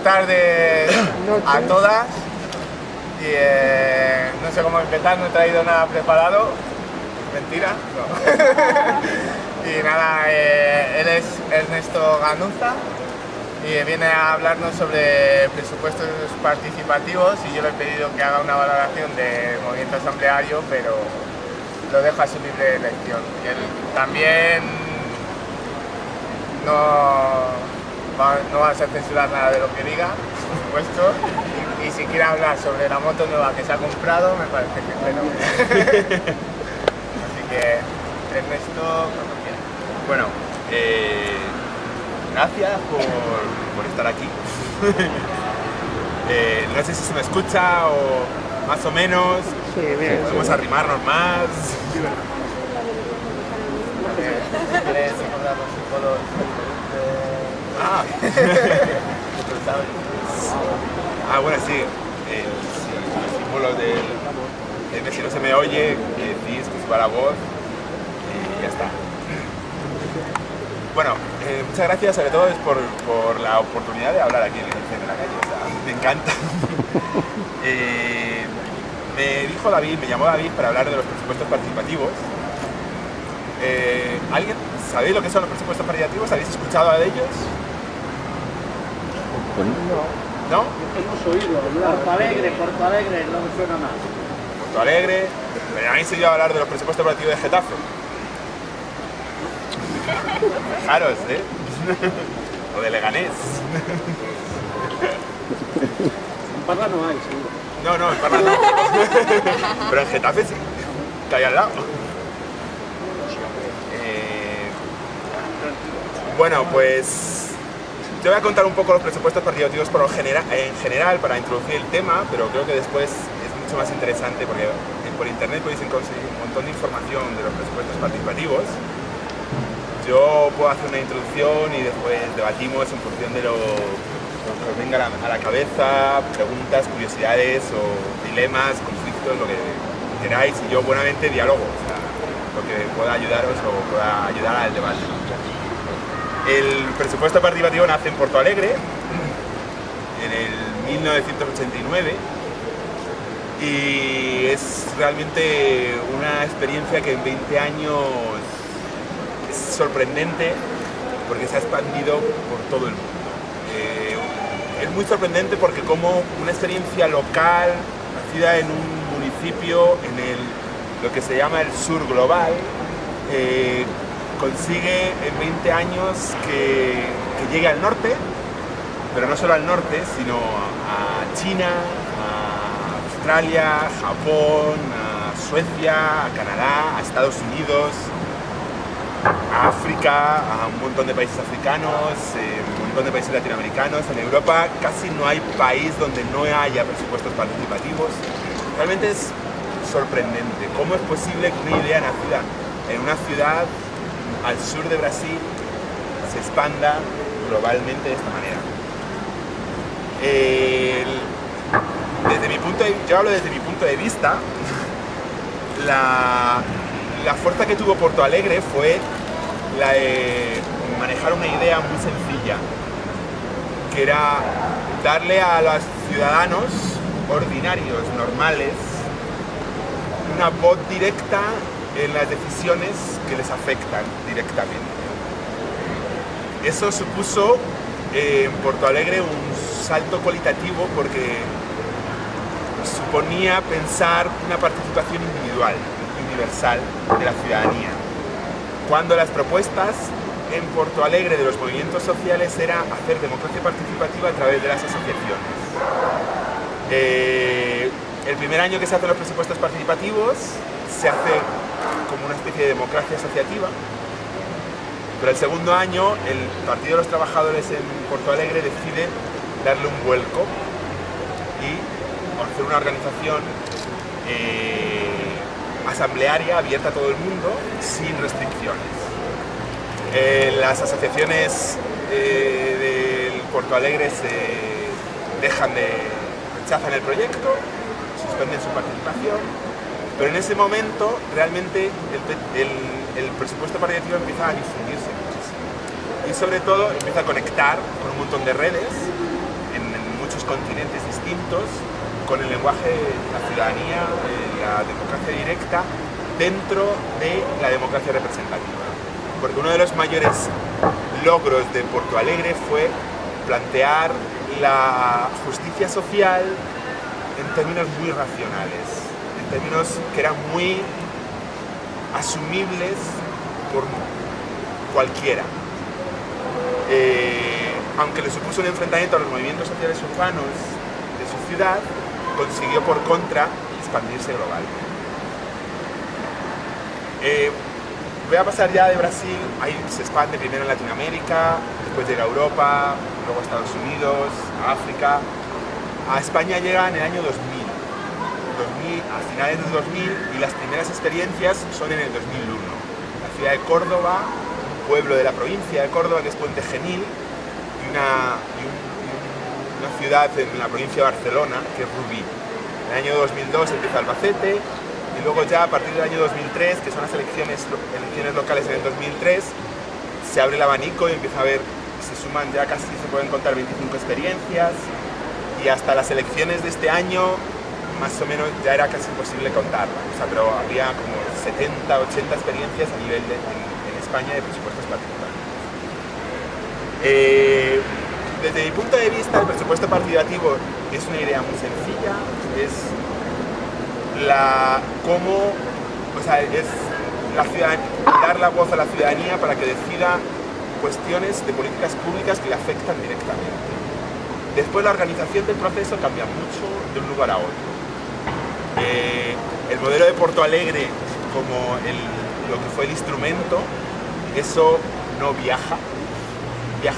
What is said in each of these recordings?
Tardes a todas y no sé cómo empezar, no he traído nada preparado. Mentira, no. Y nada, él es Ernesto Ganuza y viene a hablarnos sobre presupuestos participativos y yo le he pedido que haga una valoración del movimiento asambleario, pero lo dejo a su libre elección. Y él también no va a censurar nada de lo que diga, por supuesto, y si quiere hablar sobre la moto nueva que se ha comprado, me parece que es fenomenal. Así que, Ernesto, cuando quieras. Bueno, gracias por estar aquí. No sé si se me escucha o más o menos. Sí, bien. Podemos arrimarnos más. ¿Quieres recordar los símbolos? Bueno, sí. Los símbolos del si no se me oye, decís que suba la voz y ya está. Bueno, muchas gracias sobre todo por la oportunidad de hablar aquí en la calle. O sea, me encanta. Me llamó David para hablar de los presupuestos participativos. ¿Alguien sabéis lo que son los presupuestos participativos? ¿Habéis escuchado de ellos? ¿No? Hemos oído hablar. Porto Alegre, no me suena más. Porto Alegre. ¿Me habéis oído hablar de los presupuestos participativos de Getafe? Fijaros, ¿eh? O de Leganés. En Parla no hay, seguro. No, en Parla no. Pero en Getafe sí, que hay al lado. Bueno, pues te voy a contar un poco los presupuestos participativos en general para introducir el tema, pero creo que después es mucho más interesante porque por internet podéis conseguir un montón de información de los presupuestos participativos. Yo puedo hacer una introducción y después debatimos en función de lo que os venga a la cabeza, preguntas, curiosidades o dilemas, conflictos, lo que queráis, y yo buenamente diálogo, o sea, lo que pueda ayudaros o pueda ayudar al debate. El presupuesto participativo nace en Porto Alegre en el 1989 y es realmente una experiencia que en 20 años es sorprendente porque se ha expandido por todo el mundo. Es muy sorprendente porque como una experiencia local, nacida en un municipio en lo que se llama el sur global, consigue en 20 años que llegue al norte, pero no solo al norte, sino a China, a Australia, Japón, a Suecia, a Canadá, a Estados Unidos, a África, a un montón de países africanos, un montón de países latinoamericanos. En Europa casi no hay país donde no haya presupuestos participativos. Realmente es sorprendente cómo es posible que una idea nacida en una ciudad al sur de Brasil se expanda globalmente de esta manera. Yo hablo desde mi punto de vista. La fuerza que tuvo Porto Alegre fue la de manejar una idea muy sencilla, que era darle a los ciudadanos ordinarios, normales, una voz directa en las decisiones que les afectan directamente. Eso supuso en Porto Alegre un salto cualitativo porque suponía pensar una participación individual, universal de la ciudadanía, cuando las propuestas en Porto Alegre de los movimientos sociales era hacer democracia participativa a través de las asociaciones. El primer año que se hacen los presupuestos participativos se hace como una especie de democracia asociativa, pero el segundo año el Partido de los Trabajadores en Porto Alegre decide darle un vuelco y hacer una organización asamblearia abierta a todo el mundo sin restricciones. Las asociaciones del Porto Alegre rechazan el proyecto, suspenden su participación, pero en ese momento realmente el presupuesto participativo empieza a difundirse muchísimo y sobre todo empieza a conectar con un montón de redes en muchos continentes distintos con el lenguaje de la ciudadanía, la democracia directa, dentro de la democracia representativa. Porque uno de los mayores logros de Porto Alegre fue plantear la justicia social en términos muy racionales, en términos que eran muy asumibles por cualquiera. Aunque le supuso un enfrentamiento a los movimientos sociales urbanos de su ciudad, consiguió por contra expandirse globalmente. Voy a pasar ya de Brasil, ahí se expande primero en Latinoamérica, después llega a Europa, luego a Estados Unidos, a África. A España llega en el año 2000, a finales del 2000, y las primeras experiencias son en el 2001. La ciudad de Córdoba, un pueblo de la provincia de Córdoba que es Puente Genil, y una ciudad en la provincia de Barcelona que es Rubí. En el año 2002 empieza Albacete, y luego ya a partir del año 2003, que son las elecciones locales en el 2003, se abre el abanico y empieza a haber, se suman ya casi, se pueden contar 25 experiencias, y hasta las elecciones de este año, más o menos, ya era casi imposible contarlas. O sea, pero había como 70, 80 experiencias a nivel en España de presupuestos participativos. Desde mi punto de vista, el presupuesto participativo es una idea muy sencilla, es dar la voz a la ciudadanía para que decida cuestiones de políticas públicas que le afectan directamente. Después la organización del proceso cambia mucho de un lugar a otro. El modelo de Porto Alegre como lo que fue el instrumento, eso no viaja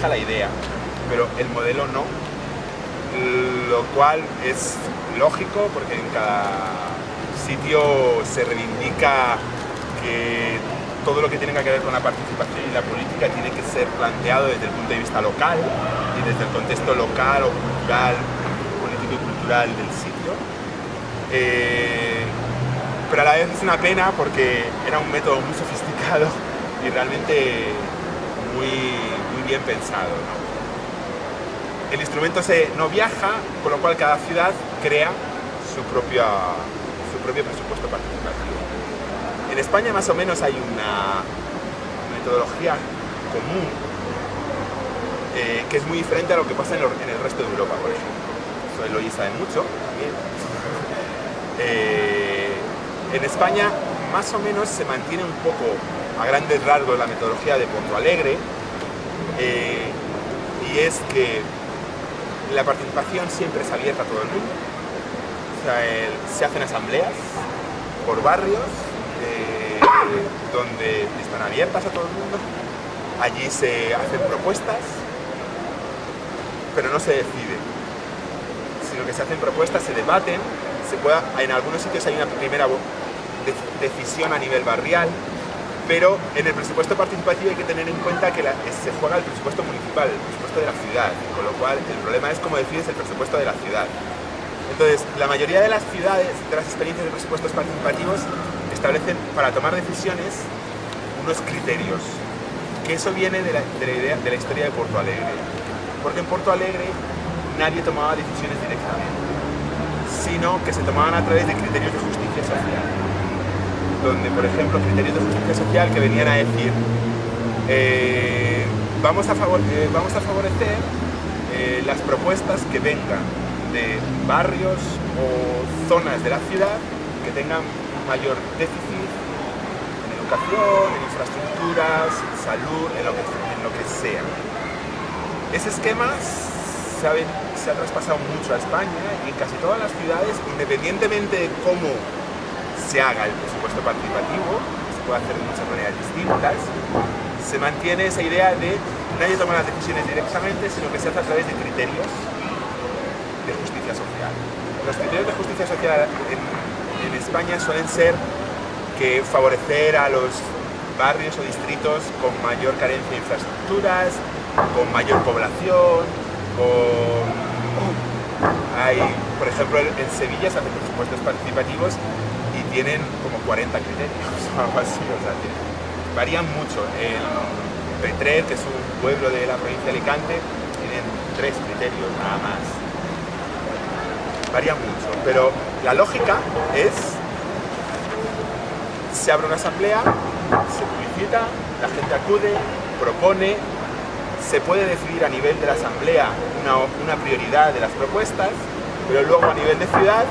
la idea, pero el modelo no, lo cual es lógico porque en cada sitio se reivindica que todo lo que tenga que ver con la participación y la política tiene que ser planteado desde el punto de vista local y desde el contexto local o cultural, político y cultural del sitio. Pero a la vez es una pena porque era un método muy sofisticado y realmente muy bien pensado, ¿no? El instrumento no viaja, con lo cual cada ciudad crea su propio presupuesto participativo. En España más o menos hay una metodología común que es muy diferente a lo que pasa en el resto de Europa, por ejemplo. Eso Eloy sabe mucho también. En España más o menos se mantiene un poco a grandes rasgos la metodología de Porto Alegre, y es que la participación siempre es abierta a todo el mundo. O sea, se hacen asambleas por barrios donde están abiertas a todo el mundo. Allí se hacen propuestas, pero no se decide, sino que se hacen propuestas, se debaten, en algunos sitios hay una primera decisión a nivel barrial, pero en el presupuesto participativo hay que tener en cuenta que se juega el presupuesto municipal, el presupuesto de la ciudad, con lo cual el problema es cómo decides el presupuesto de la ciudad. Entonces, la mayoría de las ciudades, de las experiencias de presupuestos participativos, establecen para tomar decisiones unos criterios, que eso viene de la historia de Porto Alegre, porque en Porto Alegre nadie tomaba decisiones directamente, sino que se tomaban a través de criterios de justicia social, donde, por ejemplo, criterios de justicia social que venían a decir vamos a favorecer las propuestas que vengan de barrios o zonas de la ciudad que tengan mayor déficit en educación, en infraestructuras, en salud, en lo que sea. Ese esquema se ha traspasado mucho a España y en casi todas las ciudades, independientemente de cómo se haga el presupuesto participativo, se puede hacer de muchas maneras distintas, se mantiene esa idea de nadie toma las decisiones directamente, sino que se hace a través de criterios de justicia social. Los criterios de justicia social en España suelen ser que favorecer a los barrios o distritos con mayor carencia de infraestructuras, con mayor población, por ejemplo, en Sevilla se hacen presupuestos participativos y tienen como 40 criterios o algo así, o sea, varían mucho. En Petrer, que es un pueblo de la provincia de Alicante, tienen 3 criterios nada más. varía mucho, pero la lógica es: se abre una asamblea, se publicita, la gente acude, propone, se puede decidir a nivel de la asamblea una prioridad de las propuestas, pero luego a nivel de ciudad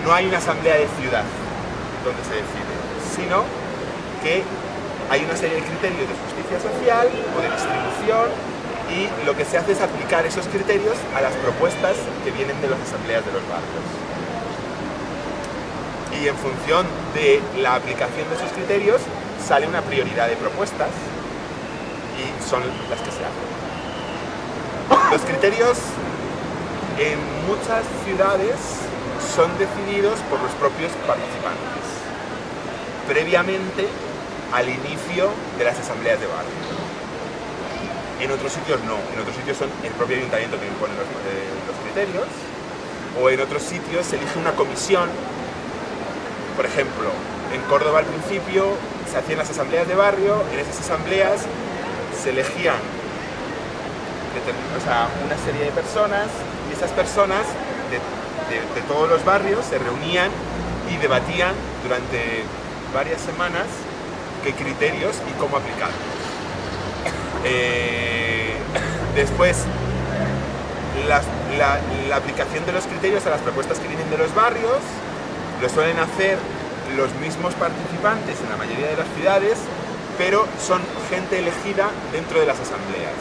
no hay una asamblea de ciudad donde se decide, sino que hay una serie de criterios de justicia social o de distribución, y lo que se hace es aplicar esos criterios a las propuestas que vienen de las asambleas de los barrios. Y en función de la aplicación de esos criterios sale una prioridad de propuestas y son las que se hacen. Los criterios en muchas ciudades son decididos por los propios participantes, previamente al inicio de las asambleas de barrio. En otros sitios no, en otros sitios son el propio ayuntamiento que impone los criterios, o en otros sitios se elige una comisión. Por ejemplo, en Córdoba al principio se hacían las asambleas de barrio, en esas asambleas se elegían una serie de personas, y esas personas de todos los barrios se reunían y debatían durante varias semanas qué criterios y cómo aplicarlos. Después, la aplicación de los criterios a las propuestas que vienen de los barrios lo suelen hacer los mismos participantes en la mayoría de las ciudades, pero son gente elegida dentro de las asambleas,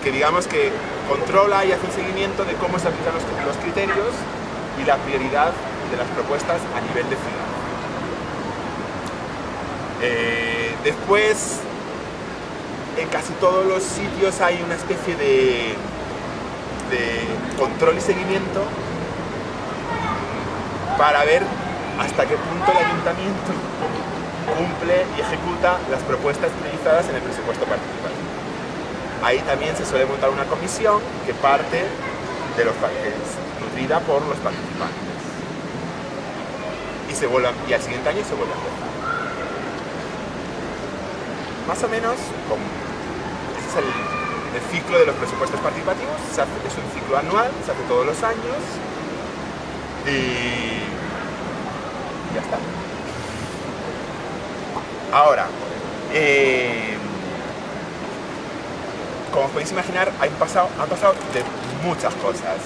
que digamos que controla y hace un seguimiento de cómo se aplican los criterios y la prioridad de las propuestas a nivel de ciudad. Después, en casi todos los sitios hay una especie de control y seguimiento para ver hasta qué punto el ayuntamiento cumple y ejecuta las propuestas utilizadas en el presupuesto participativo. Ahí también se suele montar una comisión que parte de los parques, nutrida por los participantes. Y al siguiente año se vuelve a empezar. Más o menos, ese es el ciclo de los presupuestos participativos. Es un ciclo anual, se hace todos los años y ya está. Ahora, como os podéis imaginar, han pasado de muchas cosas,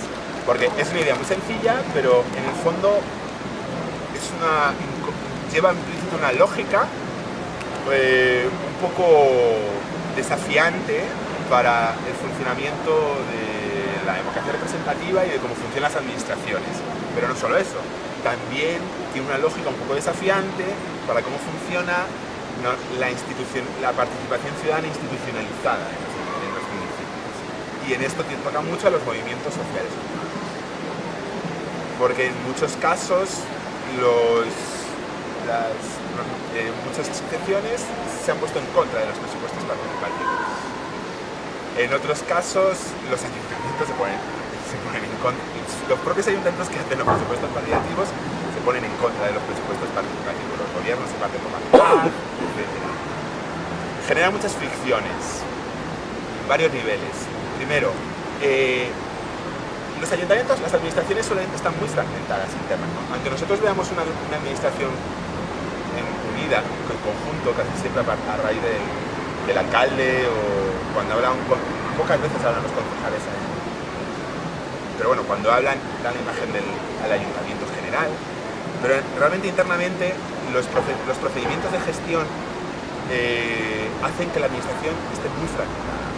porque es una idea muy sencilla, pero en el fondo lleva implícito una lógica un poco desafiante para el funcionamiento de la democracia representativa y de cómo funcionan las administraciones. Pero no solo eso, también tiene una lógica un poco desafiante para cómo funciona la participación ciudadana institucionalizada en los municipios. Y en esto toca mucho a los movimientos sociales. Porque en muchos casos muchas asociaciones se han puesto en contra de los presupuestos participativos. En otros casos, los ayuntamientos se ponen en contra. Los propios ayuntamientos que hacen los presupuestos participativos se ponen en contra de los presupuestos participativos. Los gobiernos se parten por la mitad, etc. Genera muchas fricciones, varios niveles. Primero, los ayuntamientos, las administraciones solamente están muy fragmentadas internamente. Aunque nosotros veamos una administración unida, en conjunto, casi siempre a raíz del alcalde, o cuando hablan, pocas veces hablan los concejales ahí. Pero bueno, cuando hablan, dan la imagen al ayuntamiento general. Pero realmente internamente los procedimientos de gestión hacen que la administración esté muy fragmentada.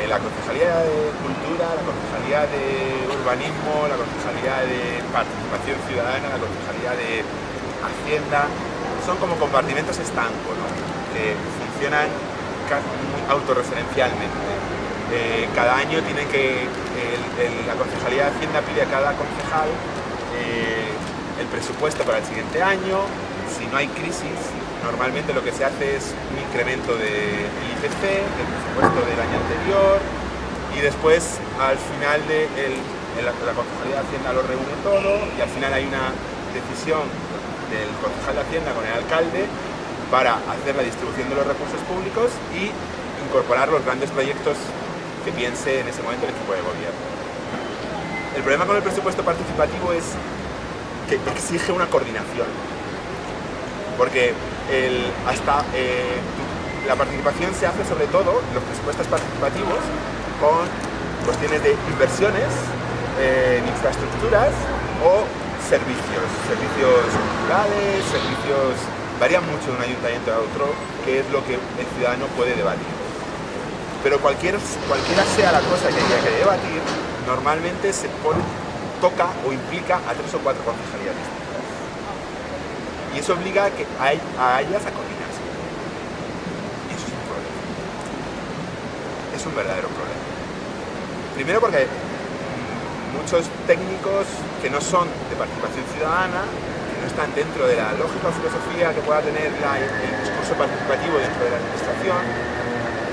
La Concejalía de Cultura, la Concejalía de Urbanismo, la Concejalía de Participación Ciudadana, la Concejalía de Hacienda, son como compartimentos estancos, ¿no? Que funcionan muy autorreferencialmente. Cada año tiene que la Concejalía de Hacienda pide a cada concejal el presupuesto para el siguiente año. Si no hay crisis, normalmente lo que se hace es un incremento del IPC, del presupuesto del año anterior, y después al final la Concejalía de Hacienda lo reúne todo y al final hay una decisión del concejal de Hacienda con el alcalde para hacer la distribución de los recursos públicos y incorporar los grandes proyectos que piense en ese momento el equipo de gobierno. El problema con el presupuesto participativo es que exige una coordinación. Porque la participación se hace sobre todo, los presupuestos participativos, con cuestiones de inversiones en infraestructuras o servicios culturales, varían mucho de un ayuntamiento a otro, que es lo que el ciudadano puede debatir. Pero cualquiera sea la cosa que haya que debatir, normalmente toca o implica a 3 o 4 concejalías distintas. Y eso obliga a ellas a coordinarse. Y eso es un problema. Es un verdadero problema. Primero porque muchos técnicos que no son de participación ciudadana, que no están dentro de la lógica o filosofía que pueda tener el discurso participativo dentro de la administración,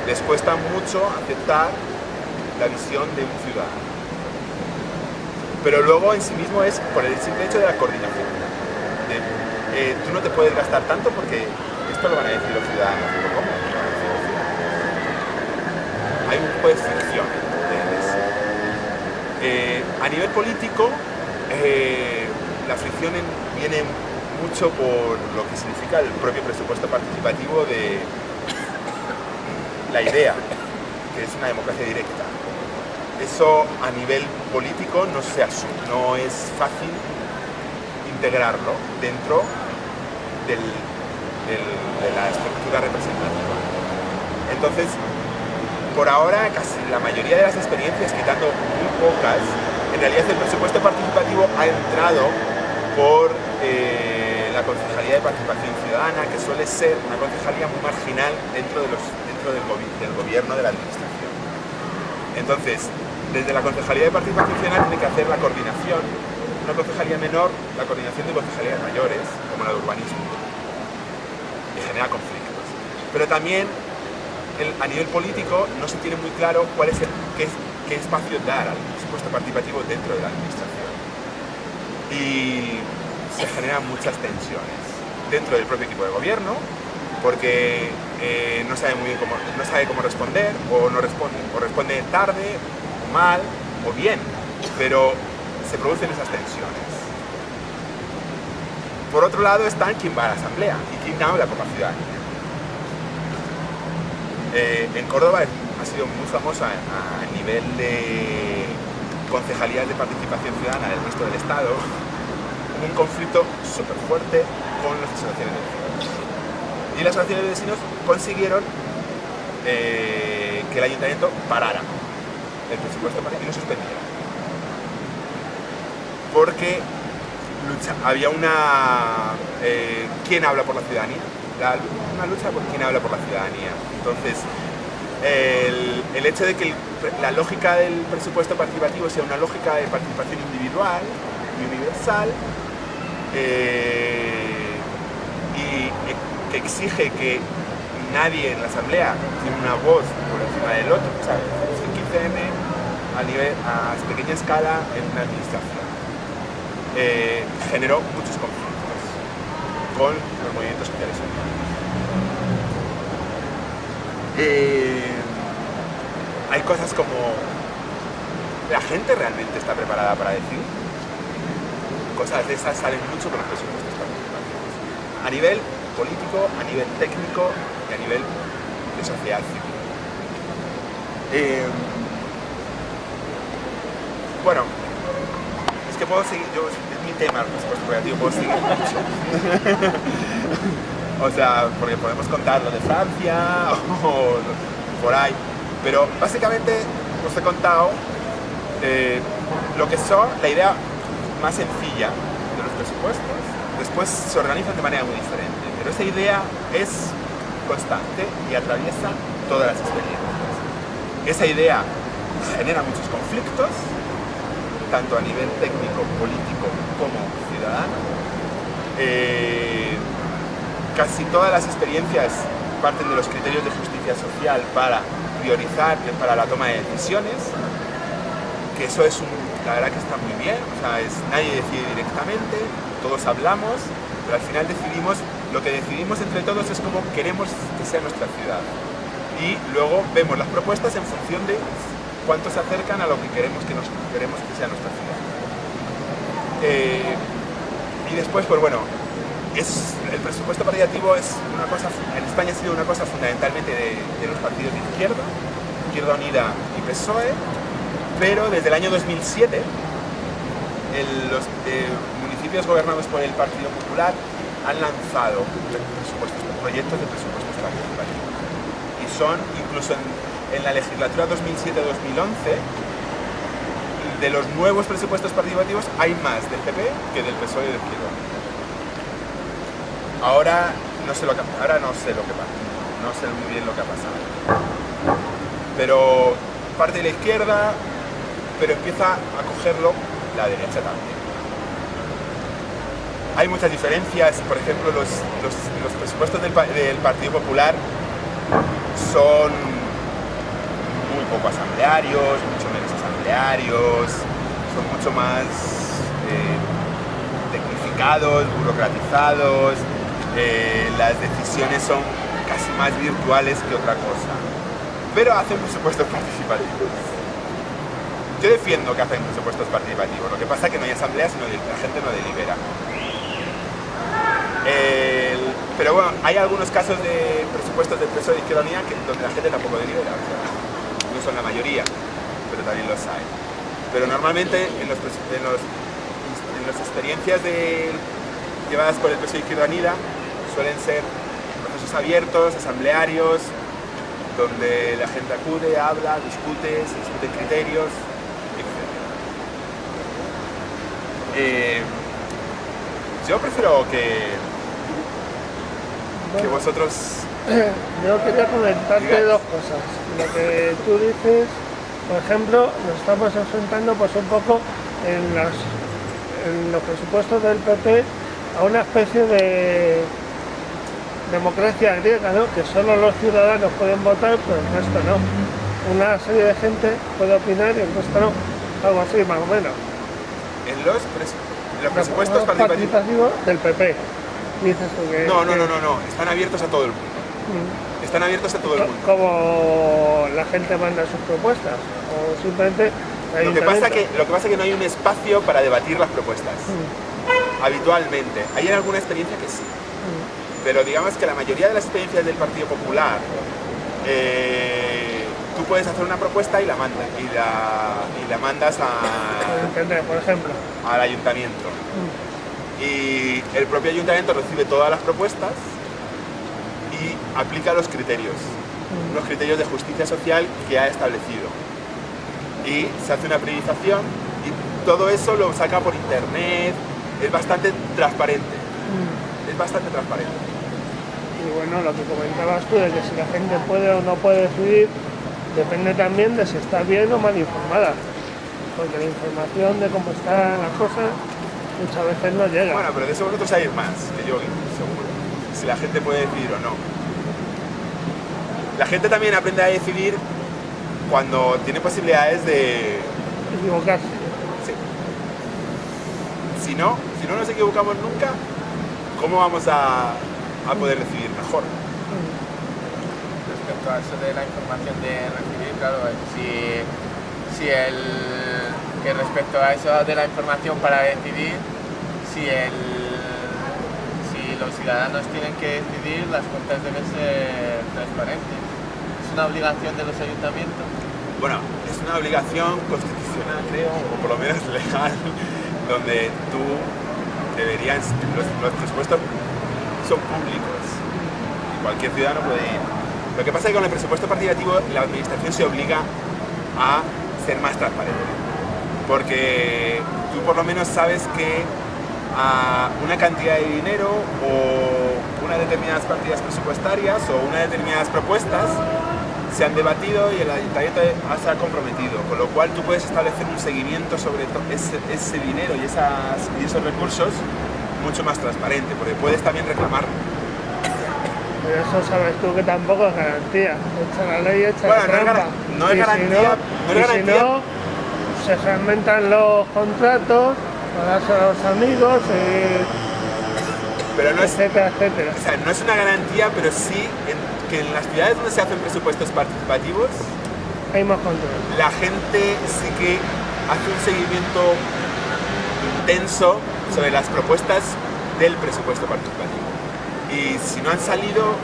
les cuesta mucho aceptar la visión de un ciudadano. Pero luego en sí mismo es por el simple hecho de la coordinación. Tú no te puedes gastar tanto porque esto lo van a decir los ciudadanos. ¿Pero cómo? Hay un poco de fricción entre eso. A nivel político, la fricción viene mucho por lo que significa el propio presupuesto participativo de la idea, que es una democracia directa. Eso a nivel político no es fácil integrarlo dentro de la estructura representativa. Entonces, por ahora, casi la mayoría de las experiencias, quitando muy pocas, en realidad el presupuesto participativo ha entrado por la Concejalía de Participación Ciudadana, que suele ser una concejalía muy marginal dentro del gobierno de la administración. Entonces, desde la Concejalía de Participación Ciudadana tiene que hacer la coordinación, una concejalía menor, la coordinación de concejalías mayores, como la de urbanismo, y genera conflictos. Pero también, a nivel político, no se tiene muy claro qué espacio dar al presupuesto participativo dentro de la administración. Y se generan muchas tensiones dentro del propio equipo de gobierno, porque no sabe muy bien no sabe cómo responder, o responde tarde, o mal, o bien, pero se producen esas tensiones. Por otro lado está quien va a la asamblea y quien habla por la ciudadanía. En Córdoba ha sido muy famosa a nivel de concejalías de participación ciudadana del resto del Estado, un conflicto súper fuerte con las asociaciones de vecinos. Y las asociaciones de vecinos consiguieron que el ayuntamiento parara el presupuesto y lo suspendiera. Porque había ¿quién habla por la ciudadanía? Una lucha por quién habla por la ciudadanía. Entonces, el hecho de que la lógica del presupuesto participativo sea una lógica de participación individual y universal, y que exige que nadie en la asamblea tiene una voz por encima del otro, ¿sabes? El 15M a pequeña escala en una administración. Generó muchos conflictos con los movimientos sociales urbanos. Hay cosas como la gente realmente está preparada para decir. Cosas de esas salen mucho con los presupuestos participativos. A nivel político, a nivel técnico y a nivel de sociedad civil. Bueno, es que puedo seguir, es mi tema el presupuesto participativo, puedo seguir mucho. O sea, porque podemos contar lo de Francia o por ahí, pero básicamente os he contado lo que son la idea más sencilla de los presupuestos. Después se organizan de manera muy diferente, pero esa idea es constante y atraviesa todas las experiencias. Esa idea genera muchos conflictos, tanto a nivel técnico, político como ciudadano. Casi todas las experiencias parten de los criterios de justicia social para priorizar, para la toma de decisiones, que eso es la verdad que está muy bien, o sea, nadie decide directamente, todos hablamos, pero al final lo que decidimos entre todos es cómo queremos que sea nuestra ciudad. Y luego vemos las propuestas en función de cuánto se acercan a lo que queremos que sea nuestra ciudad. Y después, pues bueno, el presupuesto participativo es una cosa, en España ha sido una cosa fundamentalmente de los partidos de Izquierda Unida y PSOE, pero desde el año 2007 los municipios gobernados por el Partido Popular han lanzado proyectos de presupuestos participativos. Y son, incluso en la legislatura 2007-2011, de los nuevos presupuestos participativos hay más del PP que del PSOE y de Izquierda Unida. Ahora no sé lo que pasa, no sé muy bien lo que ha pasado. Pero parte de la izquierda, pero empieza a cogerlo la derecha también. Hay muchas diferencias, por ejemplo, los presupuestos del Partido Popular son muy poco asamblearios, mucho menos asamblearios, son mucho más tecnificados, burocratizados, las decisiones son casi más virtuales que otra cosa, pero hacen presupuestos participativos. Yo defiendo que hacen presupuestos participativos, lo que pasa es que no hay asambleas y la gente no delibera. Pero bueno, hay algunos casos de presupuestos del PSOE de Izquierda Unida donde la gente tampoco delibera, o sea, no son la mayoría, pero también los hay. Pero normalmente en las experiencias llevadas por el PSOE de Izquierda Unida suelen ser procesos abiertos, asamblearios, donde la gente acude, habla, discute, se discuten criterios, etc. Yo prefiero que vosotros... Yo quería comentarte Digas. dos cosas. Lo que tú dices, por ejemplo, nos estamos enfrentando pues un poco en los presupuestos del PP a una especie de democracia griega, ¿no? Que solo los ciudadanos pueden votar, pero el resto no. Una serie de gente puede opinar y el resto no. Algo así, más o menos. En los presupuestos participativos del PP. Dices tú que... No, están abiertos a todo el mundo. Están abiertos a todo el mundo. Como la gente manda sus propuestas, o simplemente... Lo que pasa que no hay un espacio para debatir las propuestas. Habitualmente. Hay en alguna experiencia que sí. Pero digamos que la mayoría de las experiencias del Partido Popular, tú puedes hacer una propuesta y la mandas por ejemplo, al ayuntamiento. Y el propio ayuntamiento recibe todas las propuestas y aplica los criterios de justicia social que ha establecido. Y se hace una priorización y todo eso lo saca por internet, es bastante transparente. Es bastante transparente. Y bueno, lo que comentabas tú de que si la gente puede o no puede decidir, depende también de si está bien o mal informada. Porque la información de cómo están las cosas muchas veces no llega. Bueno, pero de eso vosotros sabéis más que yo, seguro. Si la gente puede decidir o no. La gente también aprende a decidir cuando tiene posibilidades de... equivocarse. Sí. Si no nos equivocamos nunca, ¿cómo vamos a poder decidir mejor? Respecto a eso de la información de recibir, claro, que respecto a eso de la información para decidir, si los ciudadanos tienen que decidir, las cuentas deben ser transparentes. ¿Es una obligación de los ayuntamientos? Bueno, es una obligación constitucional, creo, o por lo menos legal, donde tú deberías, los presupuestos son públicos y cualquier ciudadano puede ir. Lo que pasa es que con el presupuesto participativo la administración se obliga a ser más transparente, porque tú por lo menos sabes que una cantidad de dinero o unas determinadas partidas presupuestarias o unas determinadas propuestas se han debatido y el ayuntamiento se ha comprometido, con lo cual tú puedes establecer un seguimiento sobre ese dinero y esos recursos mucho más transparente, porque puedes también reclamarlo. Pero eso sabes tú que tampoco es garantía. Echa la ley, echa la trampa. No es garantía. Si no, se fragmentan los contratos para darse a los amigos, pero no es, etcétera, etcétera. O sea, no es una garantía, pero sí que en las ciudades donde se hacen presupuestos participativos hay más control. La gente sí que hace un seguimiento intenso sobre las propuestas del presupuesto participativo. Y si no han salido,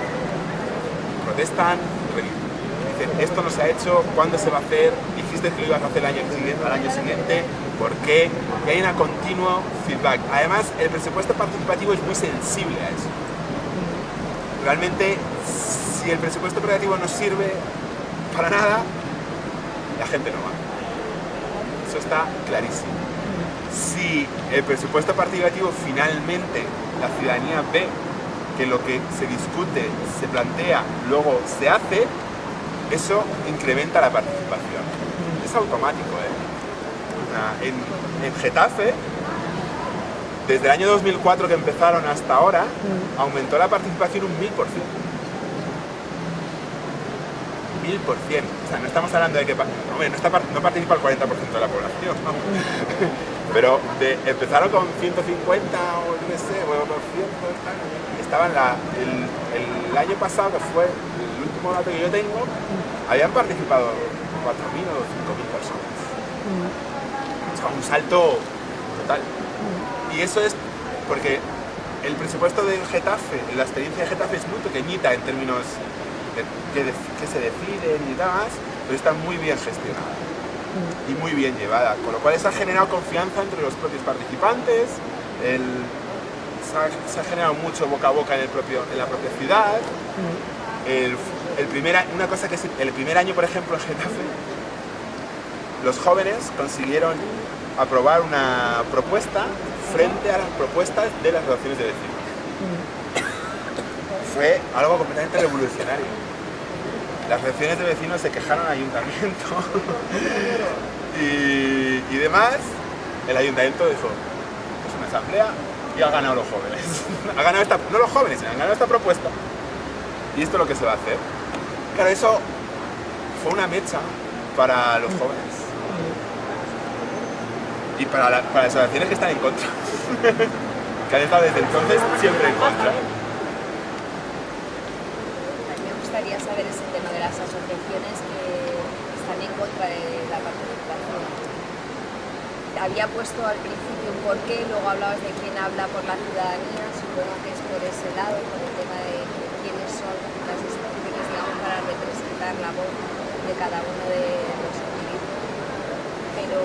protestan, dicen, esto no se ha hecho, ¿cuándo se va a hacer? Dijiste que lo ibas a hacer al año siguiente, ¿por qué? Y hay un continuo feedback. Además, el presupuesto participativo es muy sensible a eso. Realmente, si el presupuesto participativo no sirve para nada, la gente no va. Eso está clarísimo. Si el presupuesto participativo finalmente la ciudadanía ve que lo que se discute, se plantea, luego se hace, eso incrementa la participación. Es automático, ¿eh? En Getafe, desde el año 2004 que empezaron hasta ahora, aumentó la participación un 1000%. 1000%. O sea, no estamos hablando de que no participa el 40% de la población, ¿no? Pero empezaron con 150 o no sé, o 200, estaban el año pasado, que fue el último dato que yo tengo, habían participado 4.000 o 5.000 personas. Es como un salto total. Y eso es porque el presupuesto del Getafe, la experiencia de Getafe es muy pequeñita en términos que se deciden y demás, pero está muy bien gestionada y muy bien llevada, con lo cual eso ha generado confianza entre los propios participantes, se ha generado mucho boca a boca en la propia ciudad. Una cosa que es el primer año, por ejemplo, en Getafe, los jóvenes consiguieron aprobar una propuesta frente a las propuestas de las asociaciones de vecinos. Fue algo completamente revolucionario. Las asociaciones de vecinos se quejaron al ayuntamiento y demás. El ayuntamiento dijo, es una asamblea y ha ganado los jóvenes. Ha ganado no los jóvenes, han ganado esta propuesta. Y esto es lo que se va a hacer. Claro, eso fue una mecha para los jóvenes. Y para las asociaciones que están en contra. Que han estado desde entonces siempre en contra. Me gustaría saber ese tema de las asociaciones que están en contra de la participación. Había puesto al principio un porqué, luego hablabas de quién habla por la ciudadanía, supongo que es por ese lado, por el tema de quiénes son las instituciones, digamos, para representar la voz de cada uno de los individuos. Pero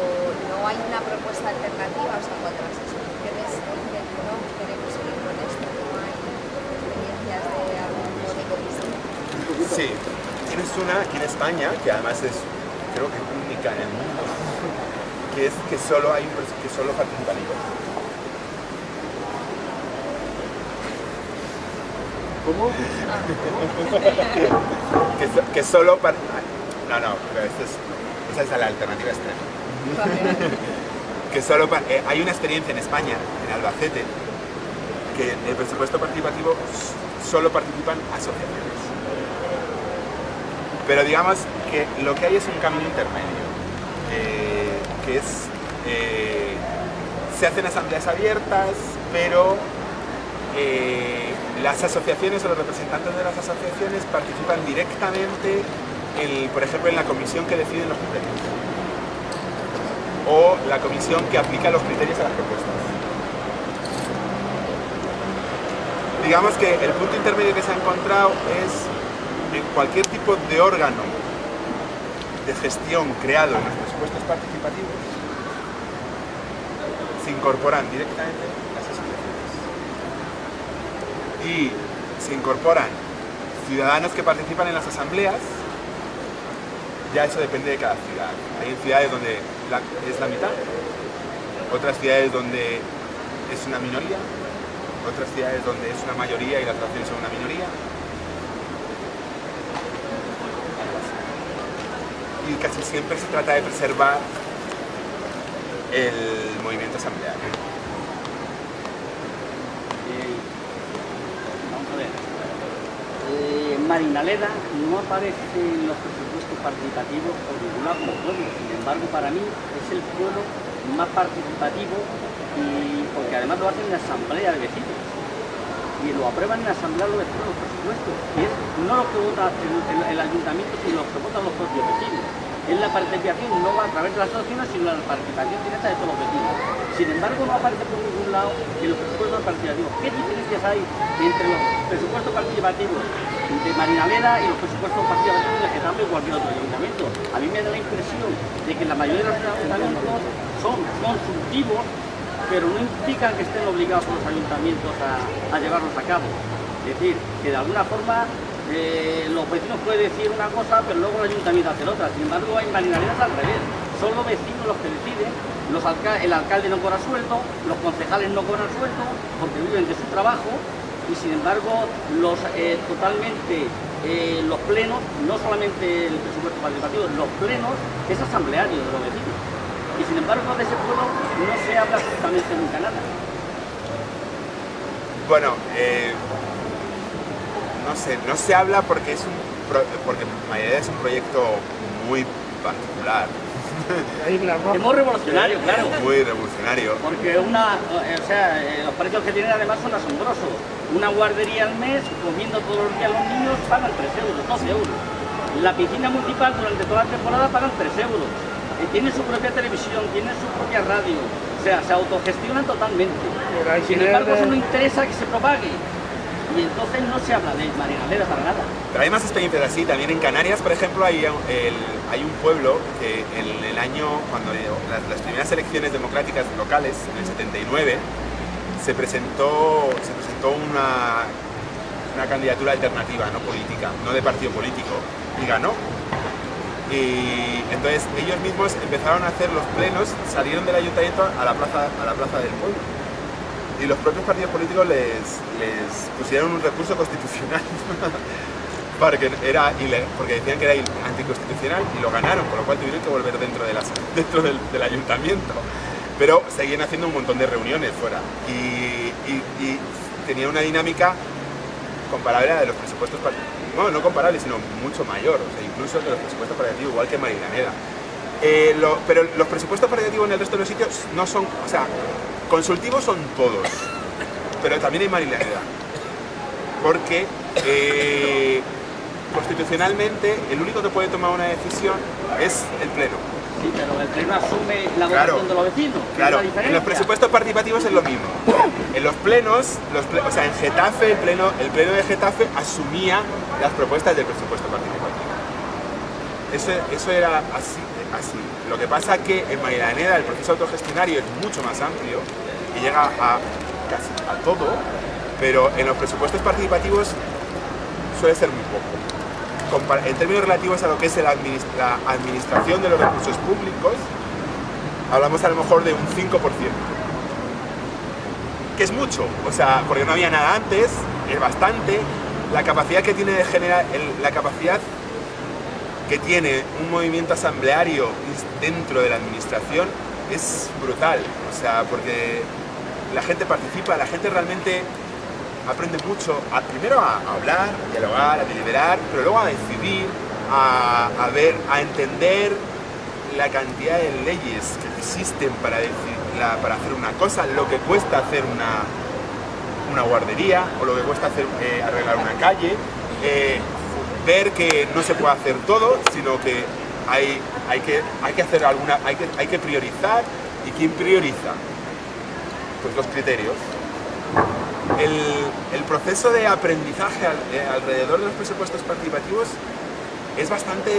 no hay una propuesta alternativa, o sea, cuando las asociaciones dicen no, queremos seguir con esto, no hay experiencias de algún módico distinto. Sí, tienes una aquí en España, que además es, creo que única en el mundo, que es que solo participan ellos. ¿Cómo? que solo no, pero esa es la alternativa extrema. Que solo hay una experiencia en España, en Albacete, que en el presupuesto participativo solo participan asociaciones. Pero digamos que lo que hay es un camino intermedio, que es, se hacen asambleas abiertas, pero las asociaciones o los representantes de las asociaciones participan directamente, por ejemplo, en la comisión que decide los criterios, o la comisión que aplica los criterios a las propuestas. Digamos que el punto intermedio que se ha encontrado es en cualquier tipo de órgano de gestión creado en los presupuestos participativos, se incorporan directamente las asociaciones. Y se incorporan ciudadanos que participan en las asambleas. Ya eso depende de cada ciudad. Hay ciudades donde es la mitad, otras ciudades donde es una minoría, otras ciudades donde es una mayoría y las asociaciones son una minoría. Y casi siempre se trata de preservar el movimiento asambleario. Vamos a ver. Marinaleda no aparece en los presupuestos participativos por ningún lado como pueblo. Sin embargo, para mí es el pueblo más participativo y porque además lo hacen en asamblea de vecinos. Y lo aprueban en asamblea los vecinos, los presupuestos. Y es no lo que vota el ayuntamiento, sino lo que votan los propios vecinos. es la participación no a través de las asociaciones, sino la participación directa de todos los vecinos. Sin embargo, no aparece por ningún lado en los presupuestos participativos. ¿Qué diferencias hay entre los presupuestos participativos de Marinaleda y los presupuestos participativos de Getafe o cualquier otro ayuntamiento? A mí me da la impresión de que la mayoría de los ayuntamientos son consultivos, pero no implican que estén obligados los ayuntamientos a llevarlos a cabo. Es decir, que de alguna forma los vecinos pueden decir una cosa, pero luego el ayuntamiento hace otra. Sin embargo, hay Marinaledas al revés. Son los vecinos los que deciden, el alcalde no cobra sueldo, los concejales no cobran sueldo porque viven de su trabajo, y sin embargo los plenos, no solamente el presupuesto participativo, los plenos es asambleario de los vecinos. Y sin embargo de ese pueblo no se habla absolutamente nunca nada. Bueno, no sé, no se habla porque porque Marinaleda es un proyecto muy particular. Es muy revolucionario, claro. Muy revolucionario. Porque los precios que tienen además son asombrosos. Una guardería al mes, comiendo todos los días los niños, pagan 3 euros, 12 euros. La piscina municipal durante toda la temporada pagan 3 euros. Tienen su propia televisión, tienen su propia radio. O sea, se autogestionan totalmente. Sin embargo, eso no interesa que se propague. Y entonces no se habla de Marinaleda para nada. Pero hay más experiencias así. También en Canarias, por ejemplo, hay un pueblo que en el año, cuando las primeras elecciones democráticas locales, en el 79, se presentó una candidatura alternativa, no política, no de partido político, y ganó. Y entonces ellos mismos empezaron a hacer los plenos, salieron del ayuntamiento a la plaza del pueblo. Y los propios partidos políticos les pusieron un recurso constitucional porque decían que era anticonstitucional, y lo ganaron, con lo cual tuvieron que volver dentro del ayuntamiento. Pero seguían haciendo un montón de reuniones fuera y tenía una dinámica comparable a la de los presupuestos participativos. Bueno, no comparable, sino mucho mayor, o sea, incluso de los presupuestos participativos, igual que Marinaleda. Pero los presupuestos participativos en el resto de los sitios no son, o sea, consultivos son todos, pero también hay Marinaleda, porque constitucionalmente el único que puede tomar una decisión es el Pleno. Sí, pero el Pleno asume la votación de los vecinos. Claro, en los presupuestos participativos es lo mismo. En los plenos, o sea, en Getafe, el pleno de Getafe asumía las propuestas del presupuesto participativo. Eso era así. Lo que pasa es que en Marinaleda el proceso autogestionario es mucho más amplio y llega a casi a todo, pero en los presupuestos participativos suele ser muy poco. En términos relativos a lo que es la administración de los recursos públicos, hablamos a lo mejor de un 5%, que es mucho, o sea, porque no había nada antes, es bastante. La capacidad que tiene de generar, la capacidad que tiene un movimiento asambleario dentro de la administración es brutal, o sea, porque la gente participa, la gente realmente aprende mucho, primero a hablar, a dialogar, a deliberar, pero luego a decidir, a ver, a entender la cantidad de leyes que existen para hacer una cosa, lo que cuesta hacer una guardería, o lo que cuesta arreglar una calle, ver que no se puede hacer todo, sino que hay que hacer hay que priorizar. ¿Y quién prioriza? Pues los criterios. El proceso de aprendizaje alrededor de los presupuestos participativos es bastante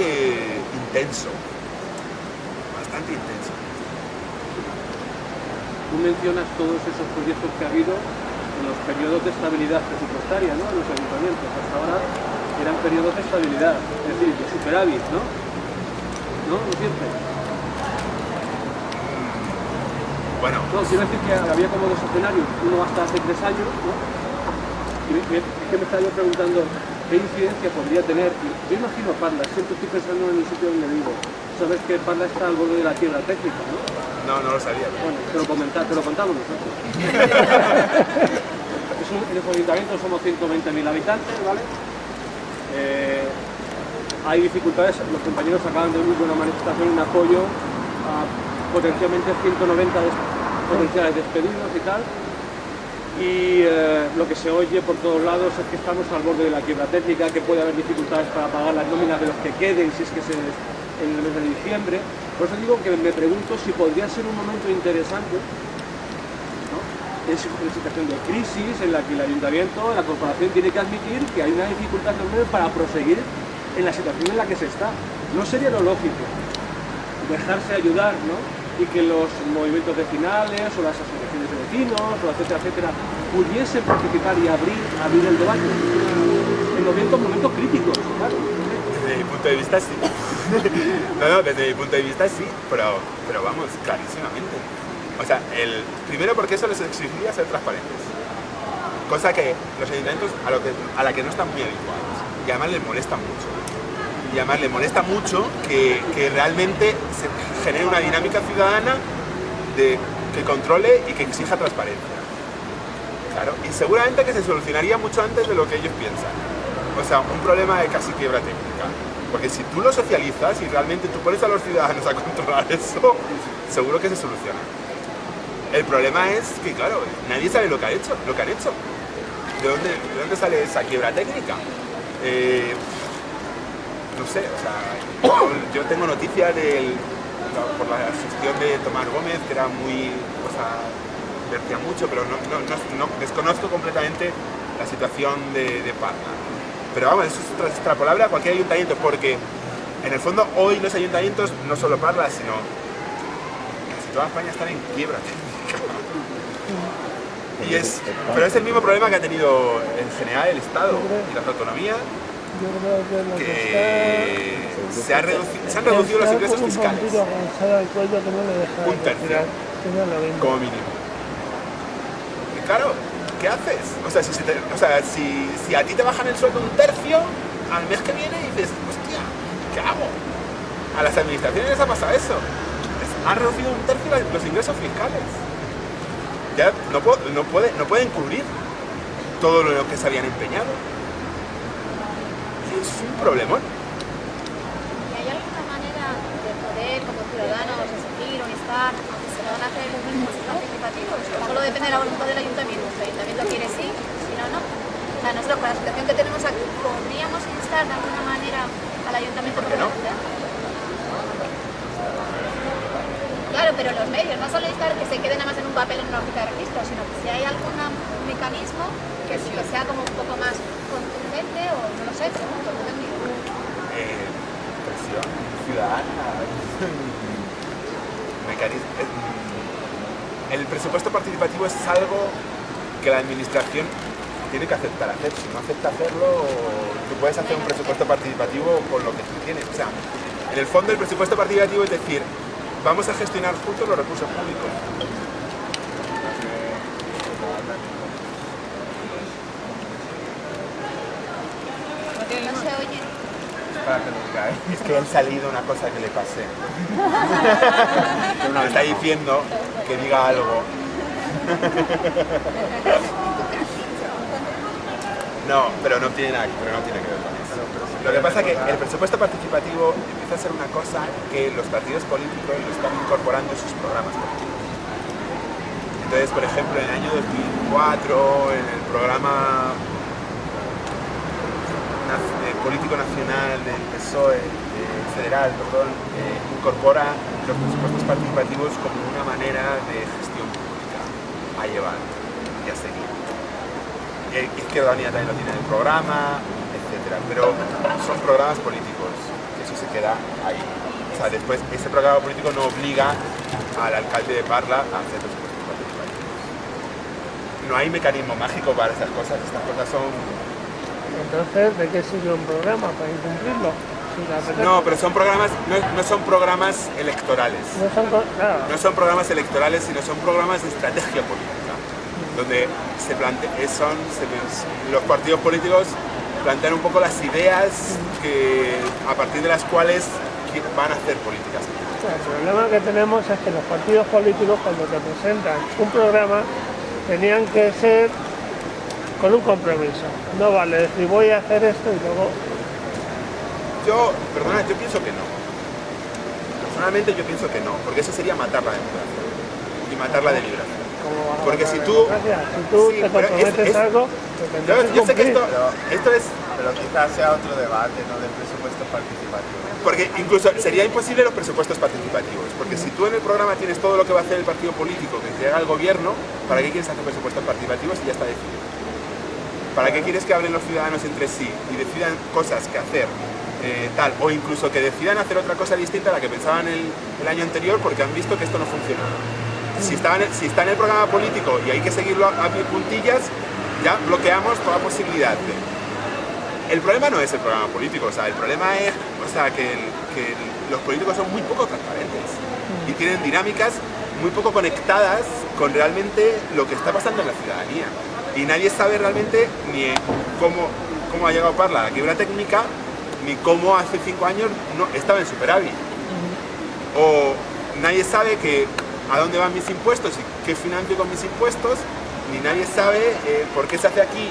intenso. Tú mencionas todos esos proyectos que ha habido en los periodos de estabilidad presupuestaria, ¿no? En los ayuntamientos. Hasta ahora eran periodos de estabilidad, es decir, de superávit, ¿no? ¿No? ¿No siempre? Bueno. No, quiero decir que había como dos escenarios, uno hasta hace 3 años, ¿no? Y es que me estaba yo preguntando qué incidencia podría tener. Yo imagino Parla, siempre estoy pensando en el sitio donde vivo. Sabes que Parla está al borde de la quiebra técnica, ¿no? No lo sabía. Bueno, te lo contamos nosotros. En el ayuntamiento somos 120.000 habitantes, ¿vale? Hay dificultades, los compañeros acaban de unir una manifestación en apoyo a potencialmente 190 potenciales despedidos y tal. Y lo que se oye por todos lados es que estamos al borde de la quiebra técnica, que puede haber dificultades para pagar las nóminas de los que queden si es que se en el mes de diciembre. Por eso digo que me pregunto si podría ser un momento interesante, ¿no? En situación de crisis en la que el ayuntamiento, la corporación tiene que admitir que hay una dificultad enorme para proseguir en la situación en la que se está. No sería lo lógico dejarse ayudar, ¿no? Y que los movimientos vecinales o las asociaciones de vecinos, o etcétera, etcétera, pudiesen participar y abrir el debate en momentos críticos, claro. Desde mi punto de vista sí. No, desde mi punto de vista sí, pero vamos, clarísimamente. O sea, primero porque eso les exigiría ser transparentes. Cosa que los ayuntamientos a la que no están muy habituados. Y además les molesta mucho. Y además les molesta mucho que realmente se genere una dinámica ciudadana que controle y que exija transparencia. Claro, y seguramente que se solucionaría mucho antes de lo que ellos piensan. O sea, un problema de casi quiebra técnica. Porque si tú lo socializas y realmente tú pones a los ciudadanos a controlar eso, seguro que se soluciona. El problema es que, claro, nadie sabe lo que han hecho. ¿De dónde sale esa quiebra técnica? No sé, o sea, yo tengo noticias por la gestión de Tomás Gómez, que era muy, o sea, vertía mucho, pero no desconozco completamente la situación de Parla. Pero vamos, eso es extrapolable a cualquier ayuntamiento, porque en el fondo hoy los ayuntamientos, no solo Parla, sino casi toda España están en quiebra técnica. Pero es el mismo problema que ha tenido en general el Estado y las autonomías. Yo creo que lo que se han reducido los ingresos fiscales. Un tercio, como mínimo. Y claro, ¿qué haces? O sea, si a ti te bajan el sueldo un tercio, al mes que viene dices, hostia, ¿qué hago? A las administraciones les ha pasado eso. Han reducido un tercio los ingresos fiscales. Ya no pueden cubrir todo lo que se habían empeñado. Es un problemón. ¿Y hay alguna manera de poder, como ciudadanos, exigir o instar a que se van a hacer los mismos participativos? Solo depende de la voluntad del ayuntamiento. Si el ayuntamiento quiere sí, si no, no. O sea, nosotros con la situación que tenemos aquí, ¿podríamos instar de alguna manera al ayuntamiento ¿Por qué no? Claro, pero los medios, no solo instar que se queden nada más en un papel en una hojita de registro, sino que si hay algún mecanismo que sea como un poco más contundente o no lo sé, pregunto, no tengo ni idea. Presión ciudadana. El presupuesto participativo es algo que la administración tiene que aceptar hacer. Si no acepta hacerlo, tú puedes hacer un presupuesto participativo con lo que tú tienes. O sea, en el fondo el presupuesto participativo es decir, vamos a gestionar juntos los recursos públicos. No se oye. Para que lo diga, ¿eh? Es que han salido una cosa que le pasé. Me está diciendo que diga algo. No, pero no tiene nada que ver con eso. Lo que pasa es que el presupuesto participativo empieza a ser una cosa que los partidos políticos lo están incorporando en sus programas políticos. Entonces, por ejemplo, en el año 2004, en el programa político nacional del PSOE, federal, incorpora los presupuestos participativos como una manera de gestión pública a llevar y a seguir. Izquierda Unida también lo tiene en el programa, etcétera, pero son programas políticos, eso se queda ahí. O sea, después ese programa político no obliga al alcalde de Parla a hacer presupuestos participativos. No hay mecanismo mágico para estas cosas son... Entonces, ¿de qué sirve un programa para incumplirlo? No, pero son programas, no son programas electorales. Claro. No son programas electorales, sino son programas de estrategia política, donde los partidos políticos plantean un poco las ideas a partir de las cuales van a hacer políticas. El problema que tenemos es que los partidos políticos, cuando te presentan un programa, tenían que ser con un compromiso. No vale decir voy a hacer esto y luego... Yo pienso que no. Personalmente yo pienso que no, porque eso sería matar la democracia y matar la deliberación. Porque si tú te comprometes algo, yo sé que esto es Pero quizás sea otro debate, ¿no? Del presupuesto participativo. Porque incluso sería imposible los presupuestos participativos, porque si tú en el programa tienes todo lo que va a hacer el partido político que llega al gobierno, ¿para qué quieres hacer presupuestos participativos si ya está decidido? ¿Para qué quieres que hablen los ciudadanos entre sí y decidan cosas que hacer tal, o incluso que decidan hacer otra cosa distinta a la que pensaban el año anterior porque han visto que esto no funciona? Si está en el programa político y hay que seguirlo a pie puntillas, ya bloqueamos toda posibilidad de... El problema no es el programa político, o sea, el problema es que los políticos son muy poco transparentes y tienen dinámicas muy poco conectadas con realmente lo que está pasando en la ciudadanía. Y nadie sabe realmente ni cómo ha llegado Parla a la quiebra técnica, ni cómo hace 5 años no estaba en superávit. O nadie sabe a dónde van mis impuestos y qué financio con mis impuestos, ni nadie sabe por qué se hace aquí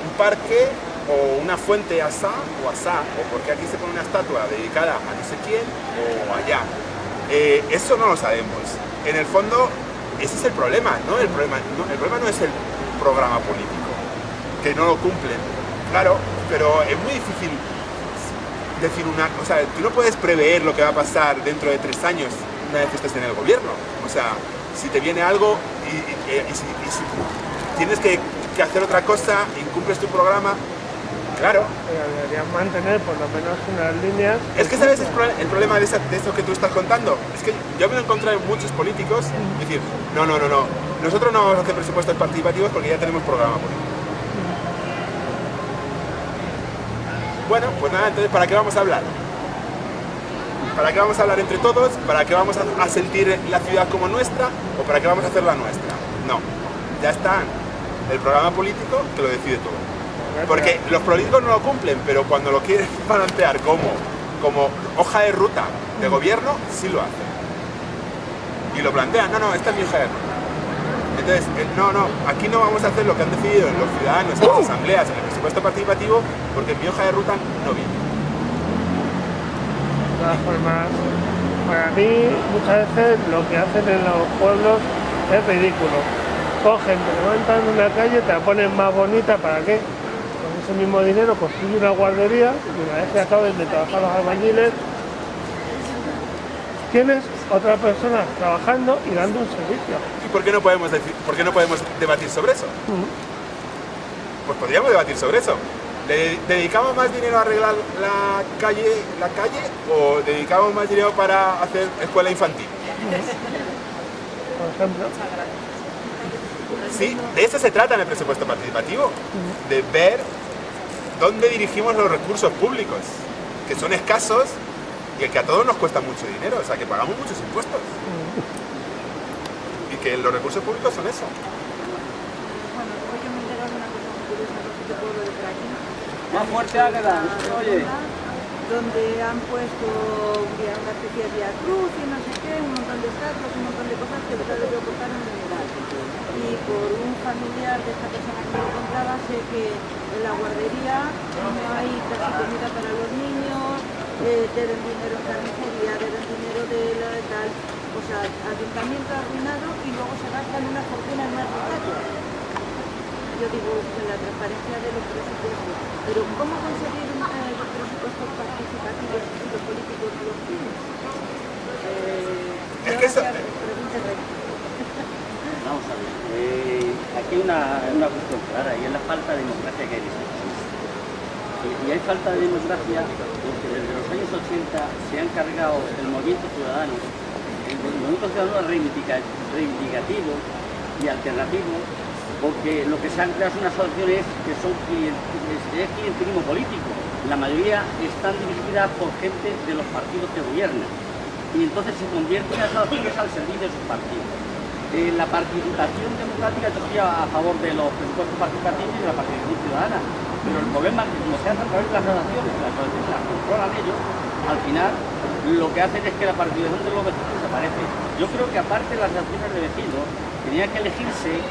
un parque o una fuente asá, o por qué aquí se pone una estatua dedicada a no sé quién o allá. Eso no lo sabemos. En el fondo, ese es el problema, ¿no? El problema no es el programa político, que no lo cumplen, claro, pero es muy difícil decir o sea, tú no puedes prever lo que va a pasar dentro de 3 años una vez que estés en el gobierno. O sea, si te viene algo y si tienes que hacer otra cosa, incumples tu programa, claro. Deberían mantener por lo menos unas líneas. Es que, ¿sabes el problema de esto que tú estás contando? Es que yo me lo he encontrado en muchos políticos decir, no, nosotros no vamos a hacer presupuestos participativos porque ya tenemos programa político. Bueno, pues nada, entonces, ¿para qué vamos a hablar? ¿Para qué vamos a hablar entre todos? ¿Para qué vamos a sentir la ciudad como nuestra? ¿O para qué vamos a hacerla nuestra? No, ya está el programa político que lo decide todo. Porque los políticos no lo cumplen, pero cuando lo quieren plantear como hoja de ruta de gobierno, sí lo hacen. Y lo plantean, esta es mi hoja de ruta. Entonces, aquí no vamos a hacer lo que han decidido los ciudadanos en las asambleas, en el presupuesto participativo, porque mi hoja de ruta no viene. De todas formas, para mí muchas veces lo que hacen en los pueblos es ridículo. Cogen, te levantan una calle, te la ponen más bonita, ¿para qué? Con ese mismo dinero construye una guardería y una vez que acaben de trabajar los albañiles, tienes otra persona trabajando y dando un servicio. ¿Y por qué no podemos debatir sobre eso? Pues podríamos debatir sobre eso. ¿Dedicamos más dinero a arreglar la calle o dedicamos más dinero para hacer escuela infantil? Por ejemplo. Sí, de eso se trata en el presupuesto participativo, de ver dónde dirigimos los recursos públicos, que son escasos y que a todos nos cuesta mucho dinero, o sea, que pagamos muchos impuestos. Y que los recursos públicos son eso. Bueno, hoy yo me he enterado de una cosa muy curiosa, no sé qué pueblo de por aquí. Más fuerte, Águeda, oye. Donde han puesto una especie de vía cruz y no sé qué, un montón de estatuas, un montón de cosas que les debe aportar un mineral. Y por un familiar de esta persona que me encontraba, sé que en la guardería no hay casi comida para los niños, deben dinero en carnicería, deben dinero de tal. O sea, ayuntamiento arruinado y luego se gastan una fortuna en unas estatuas. Yo digo, en la transparencia de los presupuestos. Pero ¿cómo conseguir los presupuestos participativos y los políticos los tienen? Es que eso... Vamos a ver, aquí hay una cuestión clara y es la falta de democracia que hay en este país. Y hay falta de democracia porque desde los años 80 se han cargado el movimiento ciudadano, reivindicativo y alternativo, porque lo que se han creado son unas asociaciones que son clientelismo político. La mayoría están dirigidas por gente de los partidos que gobiernan y entonces se convierten en asociaciones al servicio de sus partidos. La participación democrática, yo estoy a favor de los presupuestos participativos y de la participación ciudadana, pero el problema es que como se hace a través de las asociaciones las controlan ellos, al final lo que hacen es que la participación de los vecinos desaparece. Yo creo que aparte de las asociaciones de vecinos, tenían que elegirse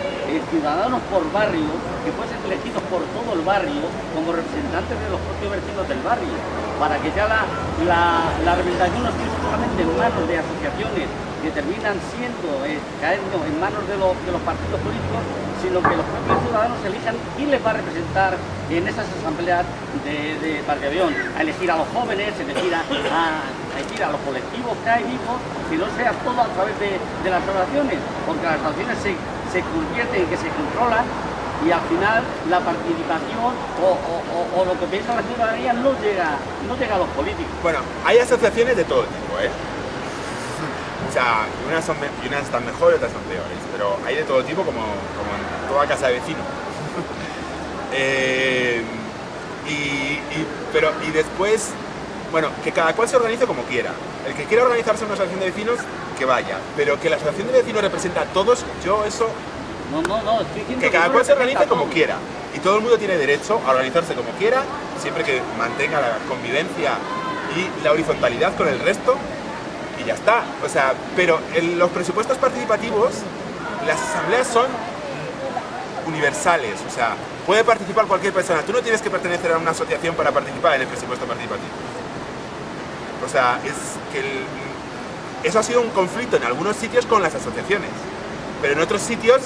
ciudadanos por barrio, que fuesen elegidos por todo el barrio como representantes de los propios vecinos del barrio, para que ya la representación no esté solamente en manos de asociaciones que terminan siendo, cayendo en manos de los partidos políticos, sino que los propios ciudadanos elijan quién les va a representar en esas asambleas de Parque Avión, a elegir a los jóvenes, elegir a los colectivos que hay vivos, si no sea todo a través de las asociaciones, porque las asociaciones se convierten en que se controlan y al final la participación o lo que piensa la ciudadanía no llega a los políticos. Bueno, hay asociaciones de todo tipo, ¿eh? O sea, unas están mejores, otras son peores, pero hay de todo tipo como en toda casa de vecino. Y después, bueno, que cada cual se organice como quiera. El que quiera organizarse en una asociación de vecinos, que vaya. Pero que la asociación de vecinos representa a todos, yo eso... No, estoy diciendo que cada cual se organice como quiera. Y todo el mundo tiene derecho a organizarse como quiera, siempre que mantenga la convivencia y la horizontalidad con el resto. Y ya está. O sea, pero en los presupuestos participativos, las asambleas son universales. O sea, puede participar cualquier persona. Tú no tienes que pertenecer a una asociación para participar en el presupuesto participativo. O sea, eso ha sido un conflicto en algunos sitios con las asociaciones. Pero en otros sitios,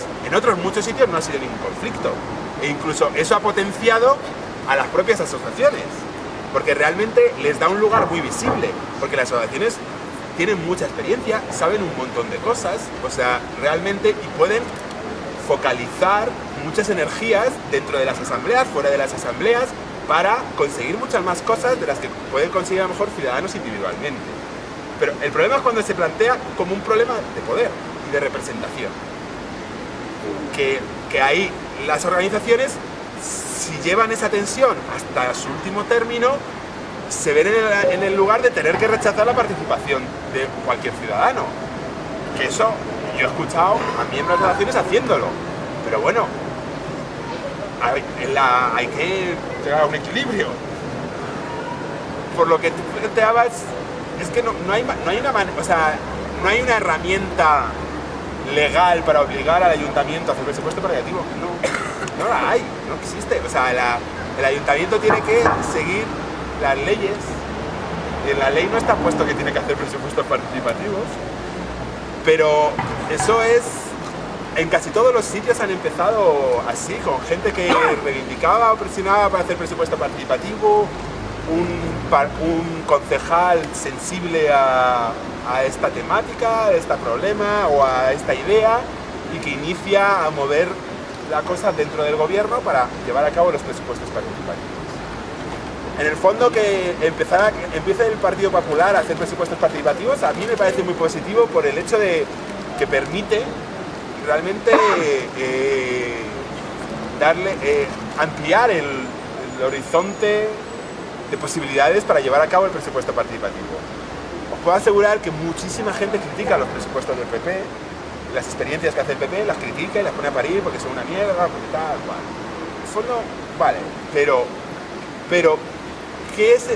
muchos sitios no ha sido ningún conflicto. E incluso eso ha potenciado a las propias asociaciones. Porque realmente les da un lugar muy visible. Porque las asociaciones tienen mucha experiencia, saben un montón de cosas, o sea, realmente, y pueden focalizar muchas energías dentro de las asambleas, fuera de las asambleas, para conseguir muchas más cosas de las que pueden conseguir a lo mejor ciudadanos individualmente. Pero el problema es cuando se plantea como un problema de poder y de representación. Que ahí las organizaciones, si llevan esa tensión hasta su último término, se ven en el lugar de tener que rechazar la participación de cualquier ciudadano. Que eso, yo he escuchado a miembros de asociaciones haciéndolo. Pero bueno, hay que llegar a un equilibrio. Por lo que tú planteabas, es que no hay una herramienta legal para obligar al ayuntamiento a hacer presupuesto participativo. No la hay, no existe. O sea, el ayuntamiento tiene que seguir las leyes, y en la ley no está puesto que tiene que hacer presupuestos participativos, pero eso es, en casi todos los sitios han empezado así, con gente que reivindicaba o presionaba para hacer presupuesto participativo, un concejal sensible a esta temática, a este problema o a esta idea, y que inicia a mover la cosa dentro del gobierno para llevar a cabo los presupuestos participativos. En el fondo, que empiece el Partido Popular a hacer presupuestos participativos, a mí me parece muy positivo por el hecho de que permite realmente ampliar el horizonte de posibilidades para llevar a cabo el presupuesto participativo. Os puedo asegurar que muchísima gente critica los presupuestos del PP, las experiencias que hace el PP, las critica y las pone a parir porque son una mierda, porque tal, cual. En el fondo, vale, pero que es,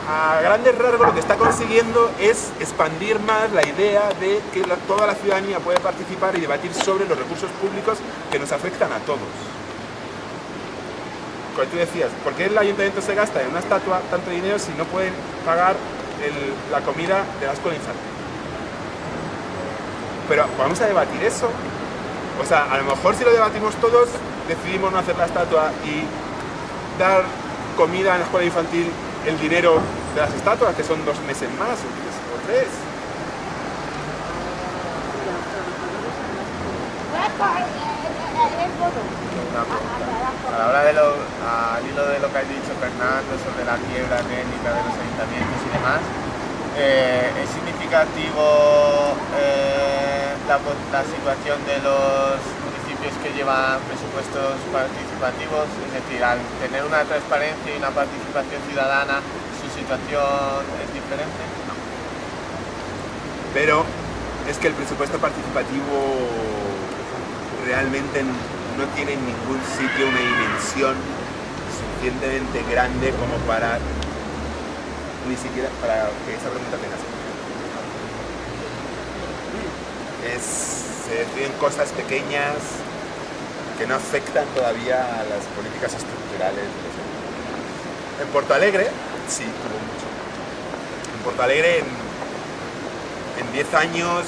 a grandes rasgos lo que está consiguiendo es expandir más la idea de que toda la ciudadanía puede participar y debatir sobre los recursos públicos que nos afectan a todos. Como tú decías, ¿por qué el ayuntamiento se gasta en una estatua tanto dinero si no pueden pagar la comida de la escuela infantil? Pero vamos a debatir eso. O sea, a lo mejor si lo debatimos todos, decidimos no hacer la estatua y dar comida en la escuela infantil el dinero de las estatuas, que son 2 meses más o 3. A la hora al hilo de lo que has dicho, Fernando, sobre la quiebra técnica de los ayuntamientos y demás, ¿es significativo la situación de los municipios que llevan presupuestos participativos? Es decir, al tener una transparencia y una participación ciudadana, ¿su situación es diferente? No. Pero es que el presupuesto participativo realmente no tiene en ningún sitio una dimensión suficientemente grande como para ni siquiera para que esa pregunta tenga sentido. Se deciden cosas pequeñas que no afectan todavía a las políticas estructurales de los ayuntamientos. En Porto Alegre sí tuvo mucho. En Porto Alegre en 10 años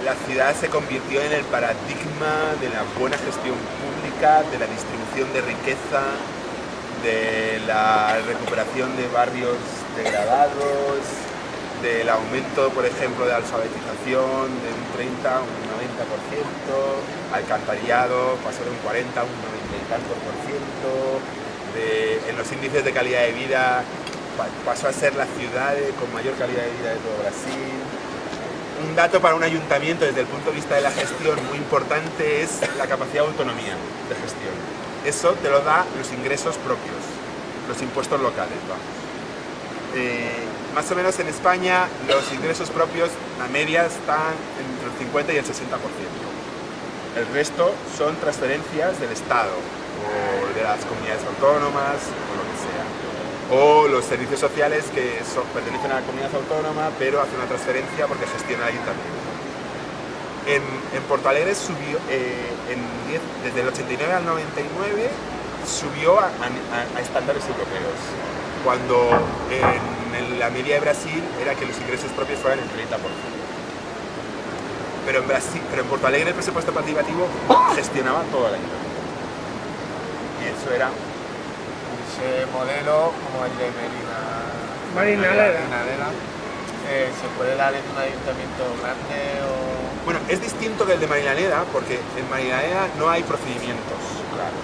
la ciudad se convirtió en el paradigma de la buena gestión pública, de la distribución de riqueza, de la recuperación de barrios degradados, del aumento, por ejemplo, de alfabetización de un 30 a un 90%, alcantarillado pasó de un 40 a un 90 y tantos por ciento, en los índices de calidad de vida pasó a ser la ciudad con mayor calidad de vida de todo Brasil. Un dato para un ayuntamiento desde el punto de vista de la gestión muy importante es la capacidad de autonomía de gestión. Eso te lo da los ingresos propios, los impuestos locales, vamos. Más o menos en España los ingresos propios, la media están entre el 50 y el 60%. El resto son transferencias del Estado o de las comunidades autónomas o lo que sea. O los servicios sociales que pertenecen a la comunidad autónoma pero hacen una transferencia porque gestiona el ayuntamiento. En Porto Alegre subió, desde el 89 al 99 subió a estándares europeos, cuando en la media de Brasil era que los ingresos propios fueran el 30%. Pero en Porto Alegre el presupuesto participativo gestionaba todo el ayuntamiento. Y eso era Ese modelo, como el de Marinaleda, ¿se puede dar en un ayuntamiento grande o...? Bueno, es distinto que el de Marinaleda porque en Marinaleda no hay procedimientos claros.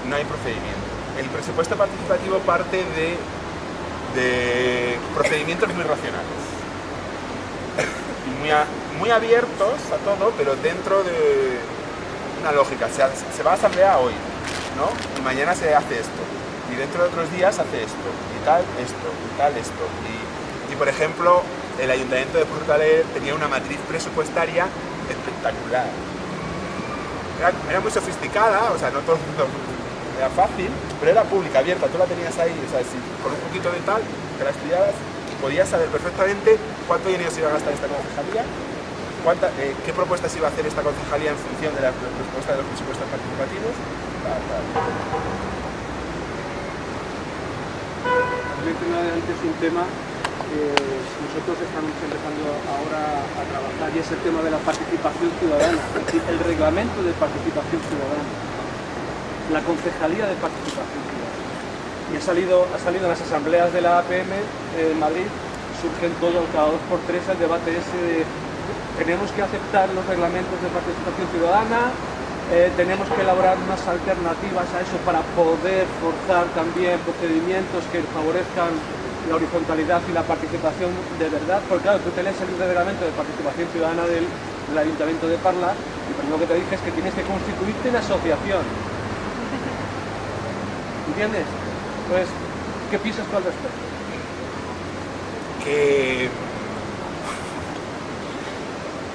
No hay procedimiento. El presupuesto participativo parte de procedimientos muy racionales. Y muy abiertos a todo, pero dentro de una lógica. Se va a asamblea hoy, ¿no? Y mañana se hace esto. Y dentro de otros días hace esto. Y tal, esto. Y tal, esto. Y por ejemplo, el Ayuntamiento de Porto Alegre tenía una matriz presupuestaria espectacular. Era muy sofisticada, o sea, no todo el mundo era fácil, pero era pública, abierta, tú la tenías ahí, o sea, si con un poquito de tal, que la estudiabas, podías saber perfectamente cuánto dinero se iba a gastar esta concejalía, qué propuestas iba a hacer esta concejalía en función de la propuesta de los presupuestos participativos, Mencionaba antes un tema que nosotros estamos empezando ahora a trabajar y es el tema de la participación ciudadana, es decir, el reglamento de participación ciudadana, la concejalía de participación ciudadana. Y ha salido en las asambleas de la APM en Madrid, surgen todos, cada 2 por 3 el debate ese de tenemos que aceptar los reglamentos de participación ciudadana, tenemos que elaborar unas alternativas a eso para poder forzar también procedimientos que favorezcan la horizontalidad y la participación de verdad, porque claro, tú te lees el reglamento de participación ciudadana del Ayuntamiento de Parla y lo primero que te dice es que tienes que constituirte en asociación. ¿Entiendes? Pues, ¿qué piensas tú al respecto? Que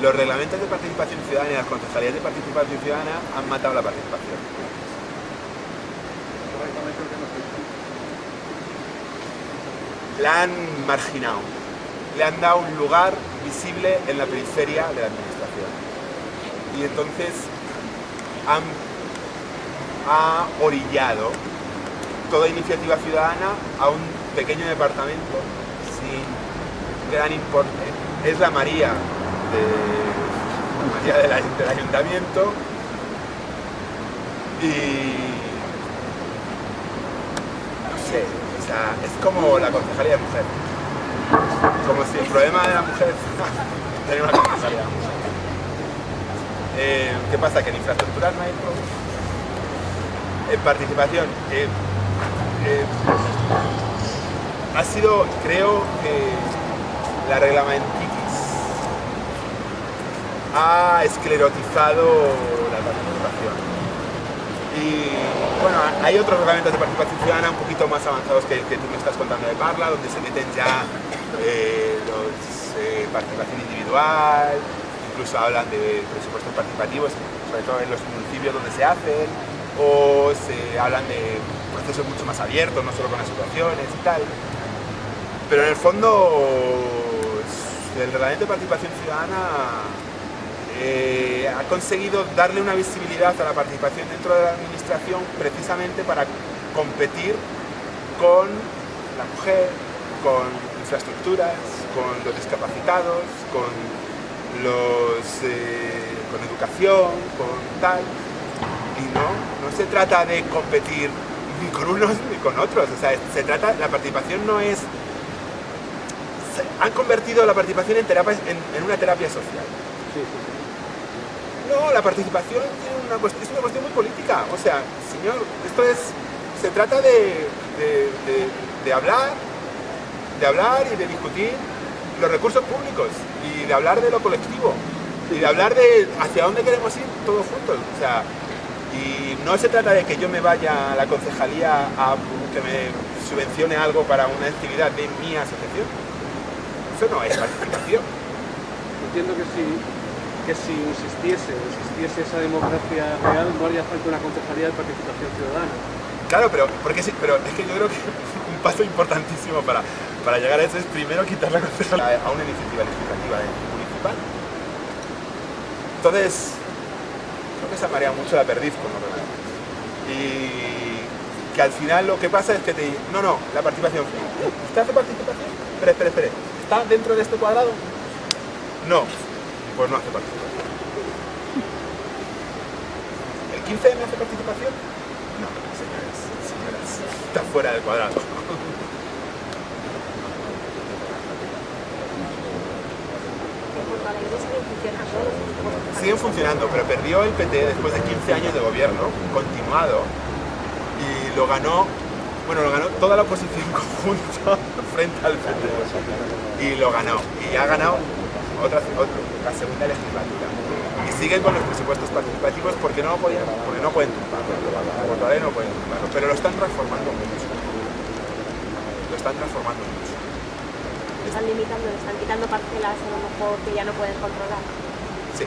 los reglamentos de participación ciudadana y las concejalías de participación ciudadana han matado la participación. La han marginado, le han dado un lugar visible en la periferia de la administración. Y entonces ha orillado toda iniciativa ciudadana a un pequeño departamento sin gran importe. Es la María del ayuntamiento y no sé, o sea, es como la concejalía de mujer, como si el problema de la mujer tenía una concejalía de mujer. ¿Qué pasa? Que en infraestructuras no hay problema. En participación ha sido, creo que la reglamentitis ha esclerotizado la participación. Y bueno, hay otros reglamentos de participación ciudadana un poquito más avanzados que el que tú me estás contando de Parla, donde se meten ya participación individual, incluso hablan de presupuestos participativos, sobre todo en los municipios donde se hacen, o se hablan de procesos mucho más abiertos, no solo con asociaciones y tal. Pero en el fondo, el reglamento de participación ciudadana ha conseguido darle una visibilidad a la participación dentro de la administración precisamente para competir con la mujer, con infraestructuras, con los discapacitados, con con educación, con tal, y no se trata de competir ni con unos ni con otros, o sea, la participación no es... Han convertido la participación en una terapia social. No, la participación es una cuestión muy política, o sea, señor, se trata de hablar y de discutir los recursos públicos y de hablar de lo colectivo y de hablar de hacia dónde queremos ir todos juntos, o sea, y no se trata de que yo me vaya a la concejalía a que me subvencione algo para una actividad de mi asociación. Eso no es participación. Entiendo que si existiese esa democracia real, no haría falta una concejalía de participación ciudadana. Claro, pero es que yo creo que un paso importantísimo para llegar a eso es primero quitar la concejalía a una iniciativa legislativa municipal. Entonces, creo que se marea mucho la perdiz con lo que veo. Y que al final lo que pasa es que te dicen, no, la participación. ¿Usted hace participación? Espere. ¿Está dentro de este cuadrado? No, pues no hace participación. ¿El 15M hace participación? No, señoras, está fuera del cuadrado. Siguen funcionando, pero perdió el PT después de 15 años de gobierno continuado y lo ganó toda la oposición conjunta frente al PT y lo ganó, y ha ganado la segunda legislatura y siguen con los presupuestos participativos porque no pueden tumbarlo, pero lo están transformando mucho. Le están quitando parcelas a lo mejor que ya no pueden controlar. Sí.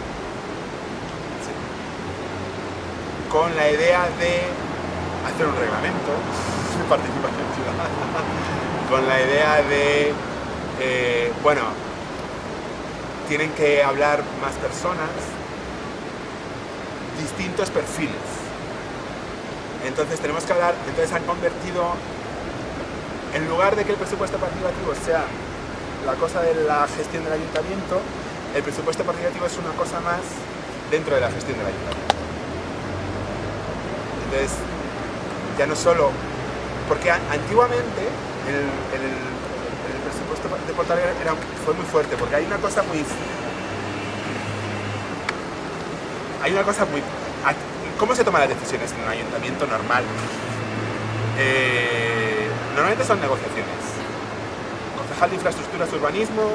Con la idea de hacer un reglamento de participación ciudadana, con la idea de, tienen que hablar más personas, distintos perfiles. Entonces tenemos que hablar, han convertido, en lugar de que el presupuesto participativo sea la cosa de la gestión del ayuntamiento, el presupuesto participativo es una cosa más dentro de la gestión del ayuntamiento. Entonces, ya no solo, porque antiguamente el presupuesto de Porto Alegre fue muy fuerte, porque hay una cosa muy... ¿Cómo se toman las decisiones en un ayuntamiento normal? Normalmente son negociaciones. Concejal de Infraestructuras y Urbanismo,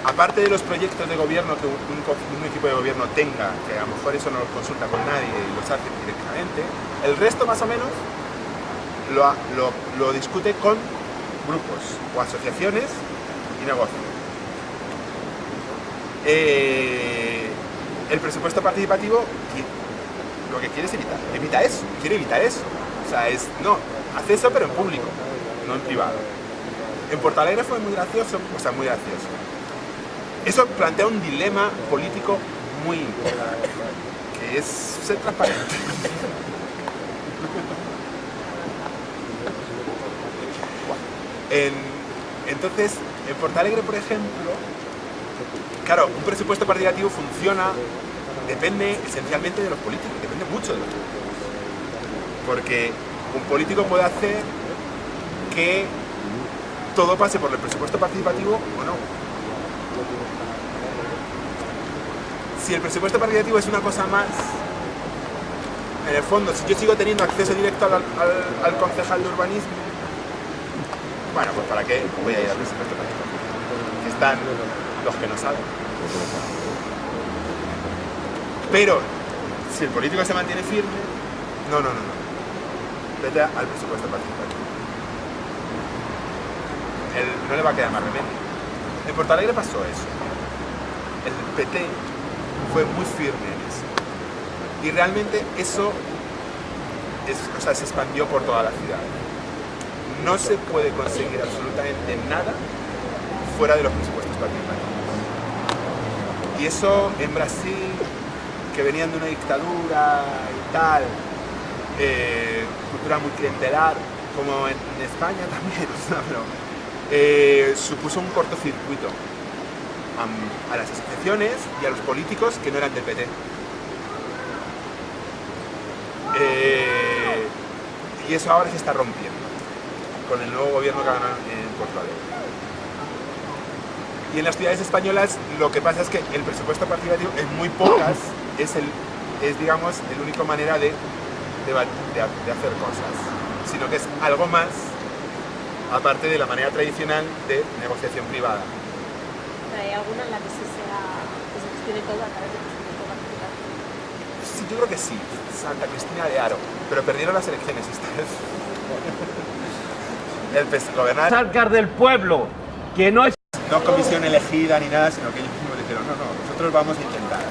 aparte de los proyectos de gobierno que un equipo de gobierno tenga, que a lo mejor eso no lo consulta con nadie y los hace directamente, el resto más o menos lo discute con grupos o asociaciones y negocios. El presupuesto participativo lo que quiere es quiere evitar eso. O sea, hace eso pero en público, no en privado. En Porto Alegre fue muy gracioso. Eso plantea un dilema político muy importante, que es ser transparente. Entonces, en Porto Alegre, por ejemplo, claro, un presupuesto participativo depende esencialmente de los políticos, depende mucho de los políticos. Porque un político puede hacer que todo pase por el presupuesto participativo o no. Si el presupuesto participativo es una cosa más, en el fondo, si yo sigo teniendo acceso directo al concejal de urbanismo, bueno, pues ¿para qué voy a ir al presupuesto participativo? Que están los que no saben. Pero, si el político se mantiene firme, no. Vete al presupuesto participativo. No le va a quedar más remedio. En Porto Alegre pasó eso. El PT fue muy firme en eso. Y realmente eso se expandió por toda la ciudad. No se puede conseguir absolutamente nada fuera de los presupuestos participativos. Y eso en Brasil, que venían de una dictadura y tal, cultura muy clientelar, como en España también, pero supuso un cortocircuito. a las asociaciones y a los políticos que no eran del PT. Y eso ahora se está rompiendo con el nuevo gobierno que ganó en Portugal. Y en las ciudades españolas lo que pasa es que el presupuesto participativo en muy pocas es digamos, la única manera de hacer cosas, sino que es algo más aparte de la manera tradicional de negociación privada. Pero hay alguna en la que sí que se gestione todo a través del presupuesto participativo. Sí, yo creo que sí, Santa Cristina de Haro, pero perdieron las elecciones esta vez. El gobernar Arcas del pueblo, que no es... No comisión elegida ni nada, sino que ellos mismos dijeron, no, nosotros vamos a intentar.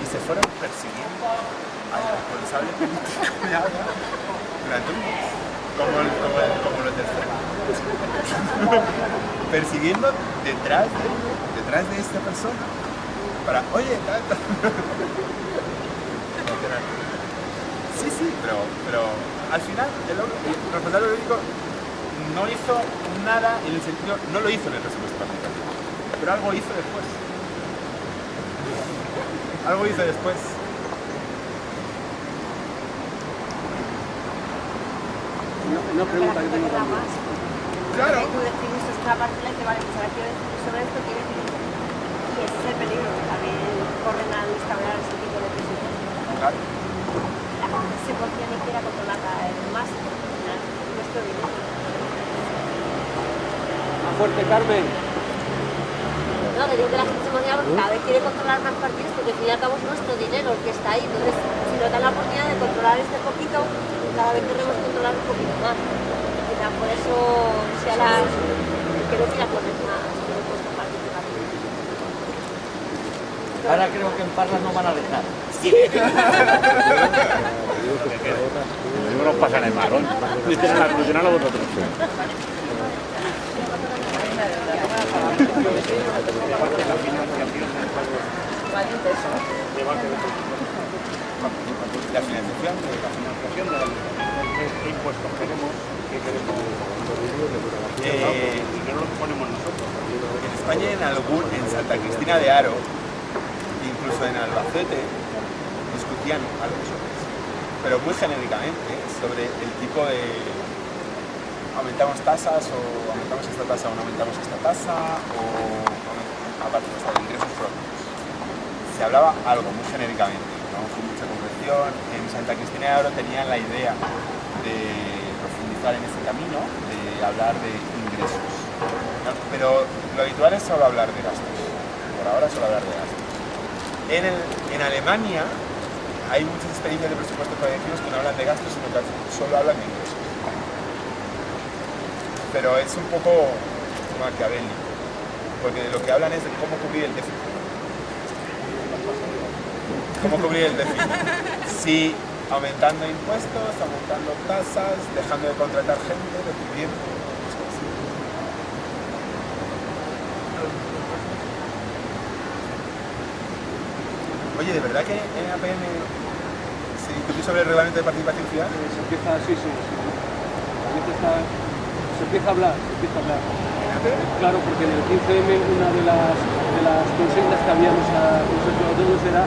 Y se fueron persiguiendo al responsable político de Haro durante un mes, como los del frente. Persiguiendo detrás de esta persona para, oye, tal. Sí, pero al final el responsable político no hizo nada en el sentido, no lo hizo en el presupuesto participativo, pero algo hizo después. Una pregunta que tengo también. Claro. Tú definiste una parcela y te vale, pues ahora quiero decir sobre esto, quiero decir esto. Y ese es el peligro que también corren al instaurar ese tipo de presupuestos. Claro. La gente se confía ni quiera controlar más, porque al final es nuestro dinero. Más fuerte, Carmen. No, que digo que la gente se confía porque cada vez quiere controlar más partidos, porque al fin y al cabo es nuestro dinero el que está ahí. Entonces, si nos dan la oportunidad de controlar este poquito, cada vez queremos controlar un poquito más. Quizá por eso sea quiero decir las cosas más puesto participativo. Ahora creo que en Parlas no van a dejar. No nos pasan el marrón. Solucionarlo vosotros. La financiación ¿Qué impuestos queremos? ¿Qué queremos? Y que no lo ponemos nosotros. en España, en Santa Cristina de Haro, incluso en Albacete, discutían algo sobre eso, pero muy genéricamente, sobre el tipo de aumentamos tasas o aumentamos esta tasa o no aumentamos esta tasa o aparte de ingresos propios. Se hablaba algo muy genéricamente, no con mucha concreción. En Santa Cristina de Haro tenían la idea de profundizar en ese camino, de hablar de ingresos, ¿no? Pero lo habitual es solo hablar de gastos, por ahora solo hablar de gastos. En Alemania hay muchas experiencias de presupuestos colectivos que no hablan de gastos, sino que solo hablan de ingresos. Pero es un poco maquiavélico, porque de lo que hablan es de cómo cubrir el déficit. ¿Cómo cubrir el déficit? Sí, aumentando impuestos, aumentando tasas, dejando de contratar gente, despidiendo. Oye, ¿de verdad que en APM se discutió sobre el reglamento de participación ciudadana? Se empieza, sí. Se empieza a hablar. Claro, porque en el 15M una de las consignas que habíamos consensuado todos era,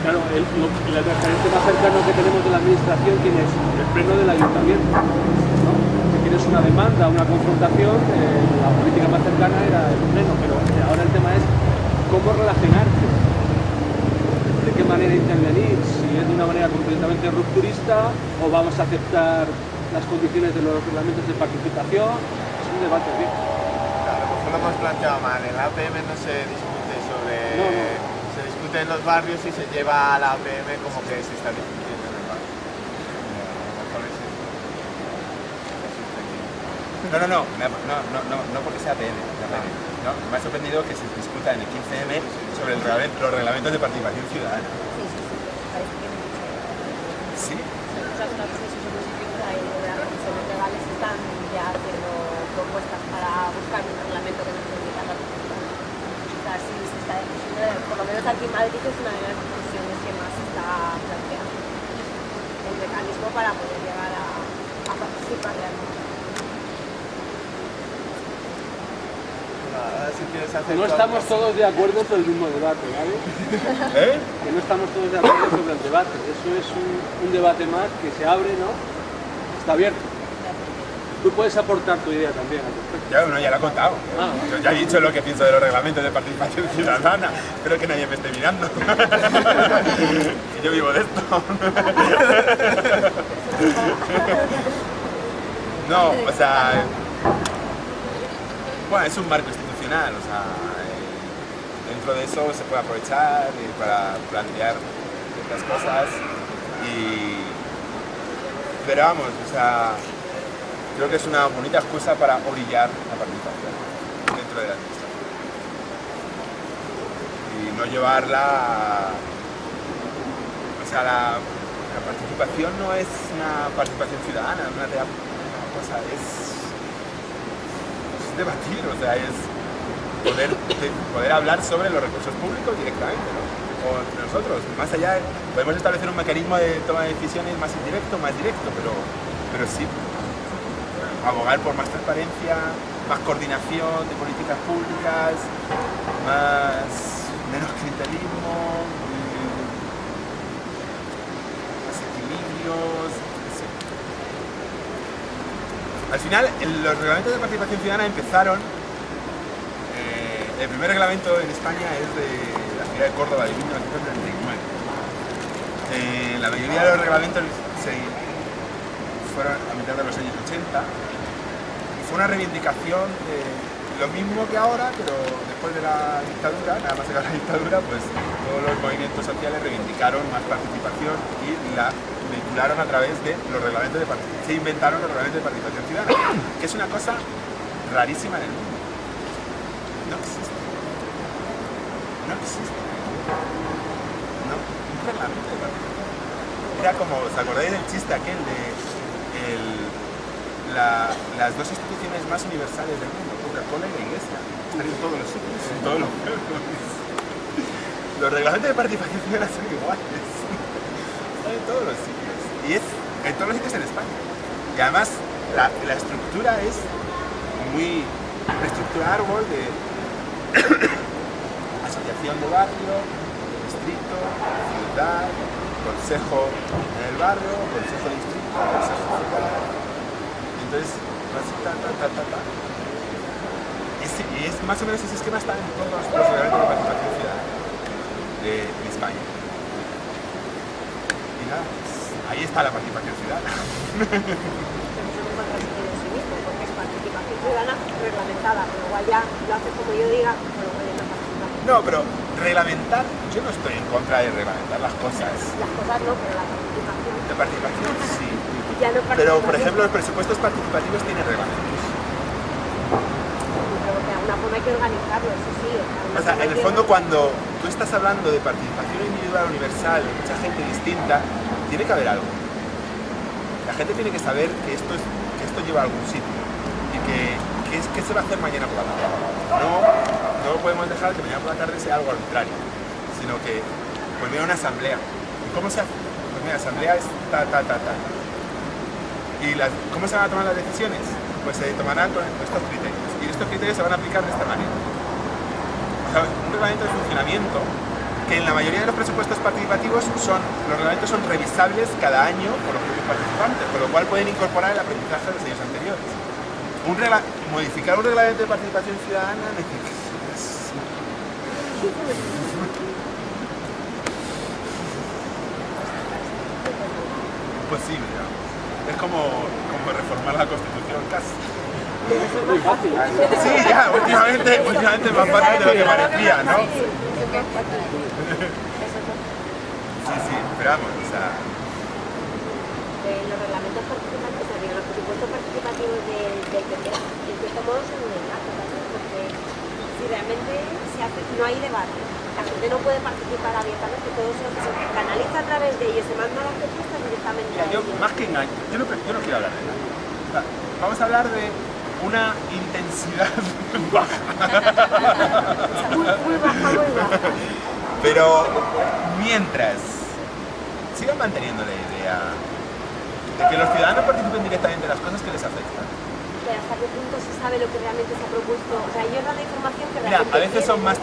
claro, el referente más cercano que tenemos de la administración, ¿quién es? El pleno del ayuntamiento, ¿no? Si tienes una demanda, una confrontación, la política más cercana era el pleno, pero ahora el tema es cómo relacionarte, de qué manera intervenir, si es de una manera completamente rupturista o vamos a aceptar las condiciones de los reglamentos de participación. Es un debate bien. Claro, pues lo hemos planteado mal. En la APM no se discute sobre... No. Se discute en los barrios y se lleva a la APM como que se está discutiendo en el barrio. No porque sea APM. ¿No? Me ha sorprendido que se discuta en el 15M sobre los reglamentos de participación ciudadana. Sí, ¿Sí? muchas gracias a su posición ahí de las comisiones legales están ya haciendo propuestas para buscar un reglamento que nos permita la participación. O sea, sí se está discutiendo, por lo menos aquí en Madrid es una de las discusiones que más se está planteando. El mecanismo para poder llegar a participar realmente. Nada, si quieres hacer. No estamos todos de acuerdo sobre el mismo debate, ¿vale? ¿Eh? Que no estamos todos de acuerdo sobre el debate. Eso es un debate más que se abre, ¿no? Está abierto. Tú puedes aportar tu idea también al respecto. Ya, bueno, ya lo he contado. Ah. Yo ya he dicho lo que pienso de los reglamentos de participación ciudadana. Espero que nadie me esté mirando. Yo vivo de esto. No, o sea... Bueno, es un marco institucional, o sea... dentro de eso se puede aprovechar para plantear ciertas cosas pero vamos, o sea... Creo que es una bonita excusa para orillar la participación dentro de la administración. Y no llevarla o sea, la participación no es una participación ciudadana, una cosa, es debatir, o sea, es poder hablar sobre los recursos públicos directamente, ¿no? O entre nosotros, más allá, podemos establecer un mecanismo de toma de decisiones más indirecto, más directo, pero sí abogar por más transparencia, más coordinación de políticas públicas, menos clientelismo, más equilibrios, etc. Al final, los reglamentos de participación ciudadana empezaron. El primer reglamento en España es de la ciudad de Córdoba de 1939. La mayoría de los reglamentos fueron a mitad de los años 80. Fue una reivindicación de lo mismo que ahora, pero después de la dictadura, nada más llegar a la dictadura, pues todos los movimientos sociales reivindicaron más participación y la vincularon a través de los reglamentos de participación. Se inventaron los reglamentos de participación ciudadana, que es una cosa rarísima en el mundo. No existe. No existe. No, un reglamento de participación. Era como, ¿os acordáis del chiste aquel de las dos instituciones más universales del mundo, Coca-Cola y la Iglesia, están en todos los sitios, en todos los pueblos? Los reglamentos de participación ciudadana son iguales, están en todos los sitios, y es en todos los sitios en España. Y además la estructura es muy estructura árbol de asociación de barrio, distrito, ciudad, consejo en el barrio, consejo de distrito, consejo ciudad. Entonces, y es más o menos ese esquema está en todos los reglamentos de participación ciudadana de España. Y nada, pues, ahí está la participación ciudadana. Porque es participación ciudadana reglamentada, pero igual ya lo hace como yo diga, pero no participa. No, pero reglamentar, yo no estoy en contra de reglamentar las cosas. Las cosas no, pero la participación. De participación sí. Ya no Pero, por ejemplo, los presupuestos participativos tienen reglamentos. Pero de alguna forma hay que organizarlo, eso sí. O sea, en el fondo, cuando tú estás hablando de participación individual universal de mucha gente distinta, tiene que haber algo. La gente tiene que saber que esto lleva a algún sitio y que se va a hacer mañana por la tarde. No podemos dejar que mañana por la tarde sea algo arbitrario, sino que pues viene una asamblea. ¿Y cómo se hace? Pues mira, la asamblea es ta. ¿Y cómo se van a tomar las decisiones? Pues se tomarán con estos criterios. Y estos criterios se van a aplicar de esta manera. O sea, un reglamento de funcionamiento que en la mayoría de los presupuestos participativos los reglamentos son revisables cada año por los propios participantes, con lo cual pueden incorporar el aprendizaje de los años anteriores. Modificar un reglamento de participación ciudadana es imposible, ¿no? Es como reformar la Constitución casi. Sí, ya, últimamente es más fácil de lo que parecía, ¿no? Sí, pero vamos, o sea... Los reglamentos participativos, los presupuestos participativos del PP, en cierto modo son un engaño también, porque si realmente no hay debate, la gente no puede participar abiertamente, todo se canaliza a través de ellos, se mandan las propuestas directamente a ellos. Más que engaño, yo no quiero hablar de engaño. O sea, vamos a hablar de una intensidad baja. Muy baja. Pero mientras sigan manteniendo la idea de que los ciudadanos participen directamente en las cosas que les afectan, hasta qué punto se sabe lo que realmente se ha propuesto. O sea, ellos dan la información que Mira, realmente a veces son quieren. más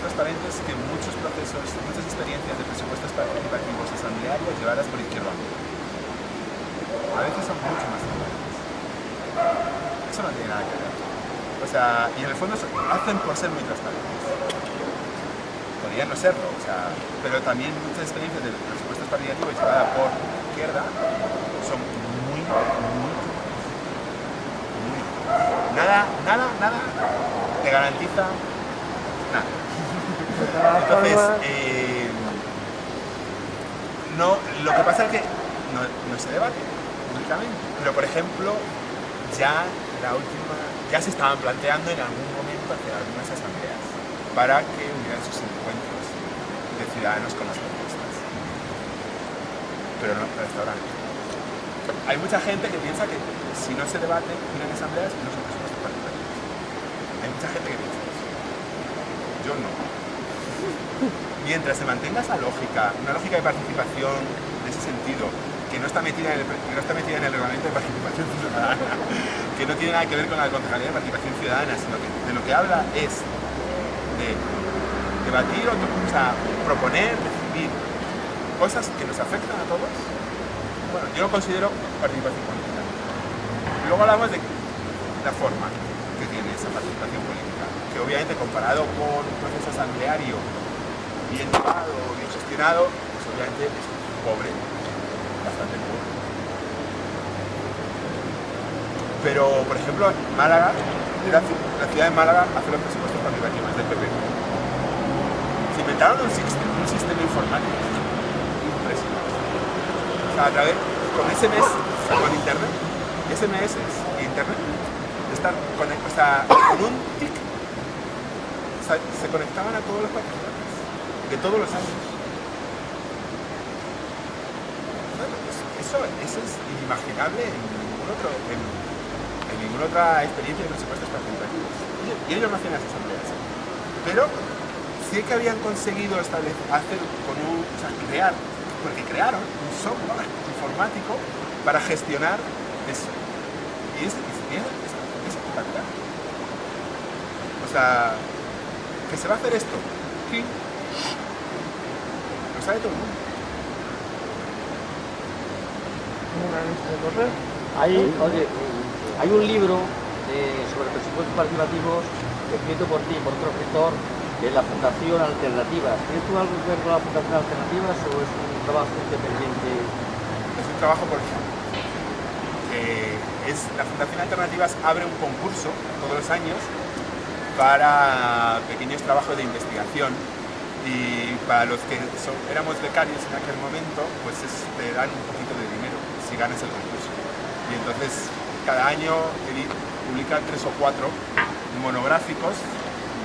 transparentes que muchos procesos, muchas experiencias de presupuestos participativos asamblearios llevadas por Izquierda Unida. A veces son mucho más transparentes. Eso no tiene nada que ver. O sea, y en el fondo hacen por ser muy transparentes. Podrían no serlo, o sea, pero también muchas experiencias de presupuestos participativos llevadas por Izquierda son muy nada te garantiza nada. Entonces, no, lo que pasa es que no se debate públicamente, pero por ejemplo, ya se estaban planteando en algún momento hacer algunas asambleas para que hubieran sus encuentros de ciudadanos con las propuestas. Pero no, hasta ahora no. Hay mucha gente que piensa que si no se debate en asambleas no son presupuestos participativos. Hay mucha gente que piensa eso. Yo no. Mientras se mantenga esa lógica, una lógica de participación en ese sentido, que no está metida en el reglamento de participación ciudadana, que no tiene nada que ver con la concejalía de participación ciudadana, sino que de lo que habla es de debatir o sea, proponer, decidir cosas que nos afectan a todos. Bueno, yo lo considero participación política. Luego hablamos de la forma que tiene esa participación política, que obviamente comparado con un proceso asambleario bien llevado, bien gestionado, pues obviamente es pobre, bastante pobre. Pero, por ejemplo, Málaga, la ciudad de Málaga hace los presupuestos participativos del PP. Se inventaron un sistema informático impresionante. O sea, a través, con SMS, con internet, SMS e internet, están con un tic, se conectaban a todos los participantes de todos los años. Bueno, pues eso es inimaginable en ninguna otra experiencia de presupuestos participativos. Y ellos no hacían las asambleas. Pero sí que habían conseguido crearon un software informático para gestionar eso. Y es espectacular. O sea, ¿que se va a hacer esto? Sí. Lo sabe todo el mundo. Hay un libro sobre presupuestos participativos escrito por ti, por otro escritor, de la Fundación Alternativas. ¿Tienes tú algo que ver con la Fundación Alternativas o es un trabajo independiente? Es un trabajo por ejemplo. La Fundación Alternativas abre un concurso todos los años para pequeños trabajos de investigación y para los que éramos becarios en aquel momento, pues te dan un poquito de dinero si ganas el concurso. Y entonces cada año publican 3 o 4 monográficos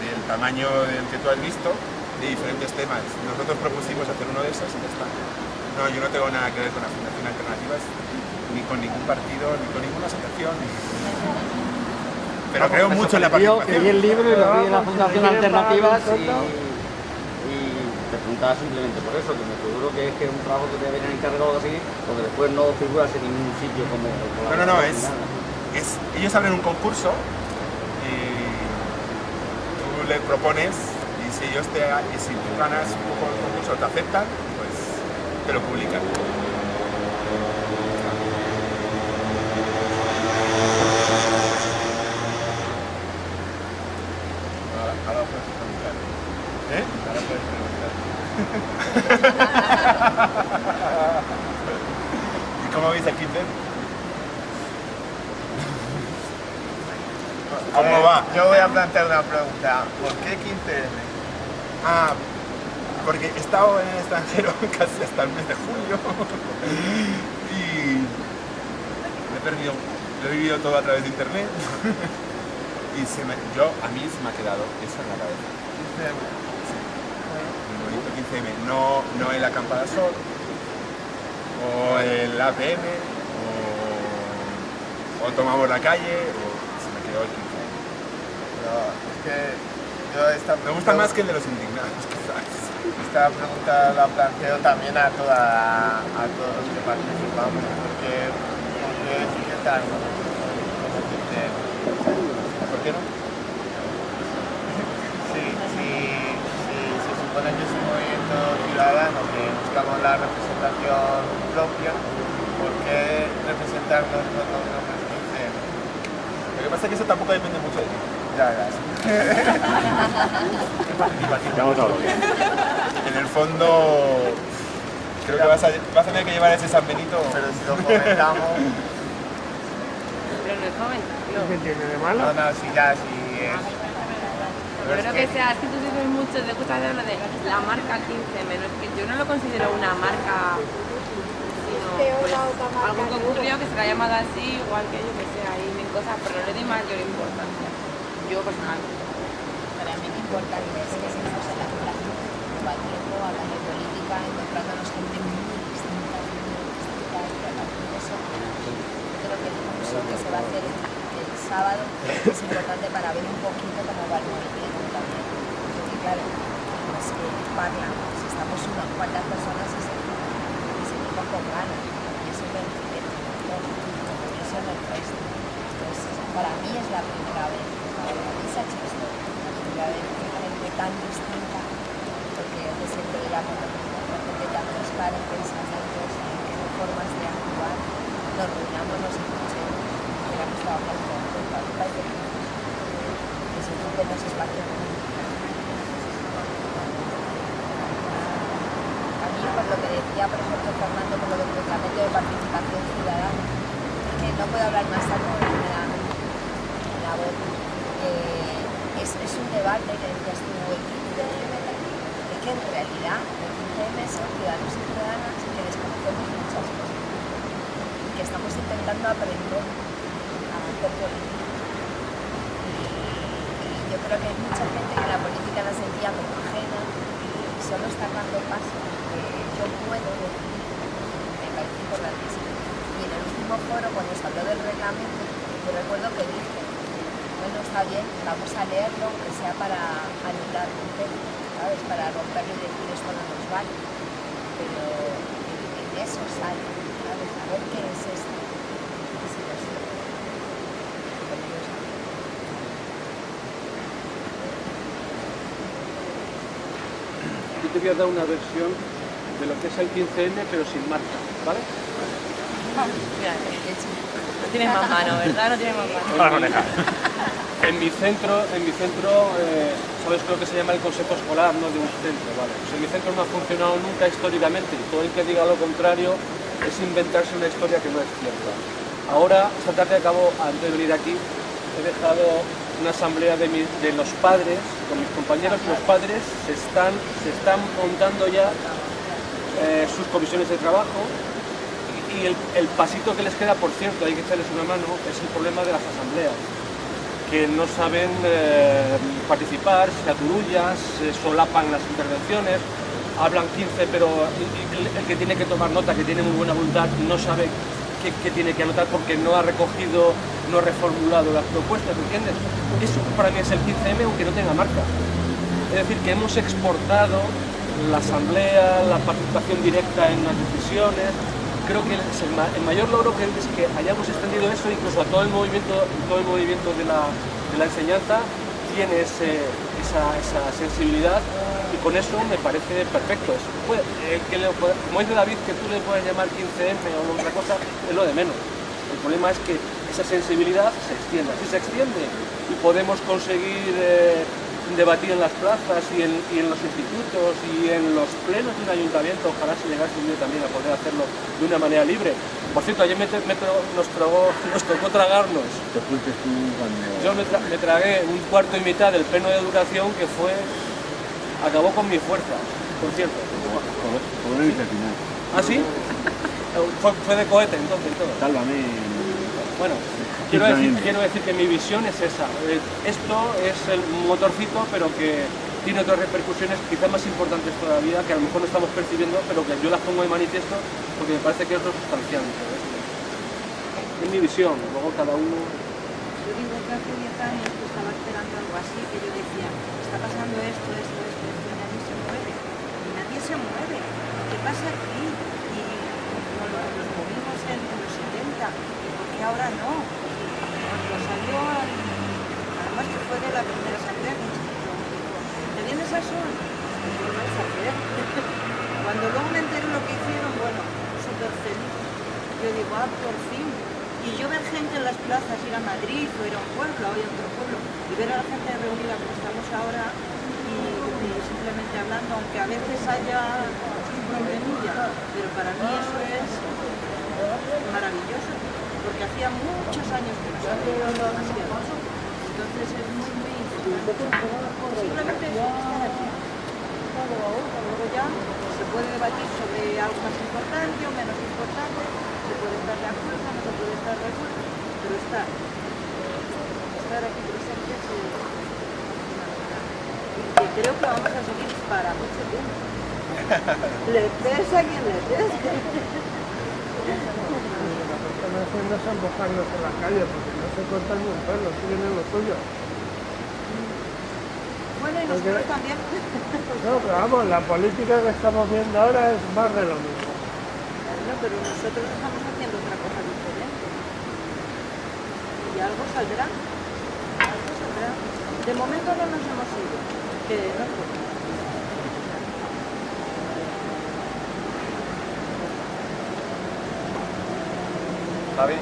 del tamaño del que tú has visto de diferentes temas. Nosotros propusimos hacer uno de esos y ya está. No, yo no tengo nada que ver con la Fundación Alternativas, ni con ningún partido, ni con ninguna asociación. Pero creo mucho en la participación. Que vi el libro y lo vi en la Fundación Alternativas y te preguntaba simplemente por eso, que me seguro que es un trabajo que te vienen encargado así, porque después no figuras en ningún sitio como... No, ellos abren un concurso y tú le propones y si tú ganas un poco el concurso te aceptan, pues te lo publican. Ahora puedes preguntar. Ahora puedes preguntar. ¿Y cómo veis el 15? ¿Cómo va? Yo voy a plantear una pregunta. ¿Por qué 15M? Porque he estado en el extranjero casi hasta el mes de julio y lo he vivido todo a través de internet y a mí se me ha quedado eso en la cabeza. 15M. Sí. El bonito 15M, no el acampada sol o el APM o tomamos la calle o se me quedó el 15M. Pero es que yo me gusta más que el de los indignados, quizás. Esta pregunta la planteo también a todos los que participamos, porque es que tal. constitución propia, ¿por qué representarnos con los nombres 15M? Lo que pasa es que eso tampoco depende mucho de ti. Ya, ya. Vamos a ver. En el fondo, creo que vas a tener que llevar ese San Benito. Pero si lo comentamos... Pero no es comentario. ¿Qué tiene de malo? No, no, si ya, si es... Yo creo que sea, es que tú dices mucho, te gusta hacer lo de la marca 15M, no es que yo no lo considero una marca, sino pues, algo que ocurrió que se la ha llamado así, igual que yo que sé, ahí mil cosas, pero no le doy mayor importancia, yo personalmente. Para mí lo importante es que se nos la población todo el tiempo hablando de política, encontrándonos gente muy distinta, y hablando de eso. Yo creo que el curso que se va a hacer el sábado es importante para ver un poquito cómo va el movimiento también. Porque claro, pues parla, si estamos unas cuantas personas y seguimos con ganas, y eso me enriquece un montón, y eso me resto. Entonces, para mí es la primera vez, para mí se ha hecho esto, la primera vez que gente tan distinta, porque es de siempre de la economía, gente tan dispara en pensamientos, en formas de actuar, nos reunamos, nos escuchemos, queramos trabajar juntos, para mí parece que se ocupen los espacios públicos. A mí, por lo que decía, por ejemplo, Fernando, por lo del reglamento de participación ciudadana, que no puedo hablar más alto de la voz, es un debate que decías tú, el 15M, de que en realidad el 15M son ciudadanos y ciudadanas que desconocemos muchas cosas y que estamos intentando aprender a hacer política. Y yo creo que hay mucha gente que la política la sentía como ajena y solo está dando pasos que yo puedo decidir, me parece importantísimo. Y en el último foro, cuando se habló del reglamento, yo recuerdo que dije, bueno, está bien, vamos a leerlo, aunque sea para anular un tema, ¿sabes? Para romperlo y decir esto no nos vale. Pero en eso sale, ¿sabes? A ver qué es esto. Y si lo sé. Yo te voy a dar una versión de lo que es el 15M, pero sin marca, ¿vale? Mira, no tienes más mano, ¿verdad? No tienes más mano. En mi centro, ¿sabes lo que se llama el consejo escolar, no de un centro? ¿Vale? Pues en mi centro no ha funcionado nunca históricamente y todo el que diga lo contrario es inventarse una historia que no es cierta. Ahora, esta tarde acabo, antes de venir aquí, he dejado una asamblea de los padres, con mis compañeros, los padres se están montando ya sus comisiones de trabajo y el pasito que les queda, por cierto, hay que echarles una mano, es el problema de las asambleas, que no saben participar, se aturullan, se solapan las intervenciones, hablan 15, pero el que tiene que tomar nota, que tiene muy buena voluntad, no sabe qué tiene que anotar porque no ha recogido, no ha reformulado las propuestas, ¿entiendes? Eso para mí es el 15M, aunque no tenga marca. Es decir, que hemos exportado la asamblea, la participación directa en las decisiones. Creo que el mayor logro es que hayamos extendido eso incluso a todo el movimiento de la enseñanza tiene esa sensibilidad y con eso me parece perfecto. Como dice David, que tú le puedes llamar 15M o otra cosa, es lo de menos. El problema es que esa sensibilidad se extienda. Si se extiende y podemos conseguir debatir en las plazas y en los institutos y en los plenos de un ayuntamiento, ojalá se llegase un día también a poder hacerlo de una manera libre. Por cierto, ayer nos tocó tragarnos. ¿Te fuiste tú cuando...? Yo me tragué un cuarto y mitad del pleno de educación que acabó con mi fuerza, por cierto. Por el final. ¿Ah, sí? Fue de cohete entonces todo. Sálvame. Bueno, quiero decir que mi visión es esa. Esto es el motorcito, pero que tiene otras repercusiones quizás más importantes todavía, que a lo mejor no estamos percibiendo, pero que yo las pongo de manifiesto porque me parece que es lo sustancial. Es mi visión, luego cada uno... Yo digo que hace 10 años que estaba esperando algo así, que yo decía, está pasando esto, y nadie se mueve. Y nadie se mueve. ¿Qué pasa aquí? Y nos movimos en los 70, ¿por qué ahora no? Cuando salió, además que fue de la primera asamblea que instituyó, ¿te vienes a Sol? ¿Qué vas a hacer? Cuando luego me enteré lo que hicieron, bueno, súper feliz. Yo digo, por fin. Y yo ver gente en las plazas, ir a Madrid o ir a un pueblo o ir a otro pueblo y ver a la gente reunida como estamos ahora y simplemente hablando, aunque a veces haya un problemilla, pero para mí eso es maravilloso, porque hacía muchos años que no salía demasiado. Entonces es muy, muy importante. Simplemente estar aquí. Luego ya se puede debatir sobre algo más importante o menos importante, se puede estar de acuerdo, no se puede estar de acuerdo, pero estar aquí presente es fundamental. Y creo que vamos a seguir para mucho tiempo. Le pesa a quien le pese. Lo que están haciendo es empujarlos en la calle porque no se cortan ni un pelo, siguen en lo suyo. Bueno, y nosotros también. No, pero vamos, la política que estamos viendo ahora es más de lo mismo. Bueno, pero nosotros estamos haciendo otra cosa diferente. Y algo saldrá. Algo saldrá. De momento no nos hemos ido. Que no podemos. Javi.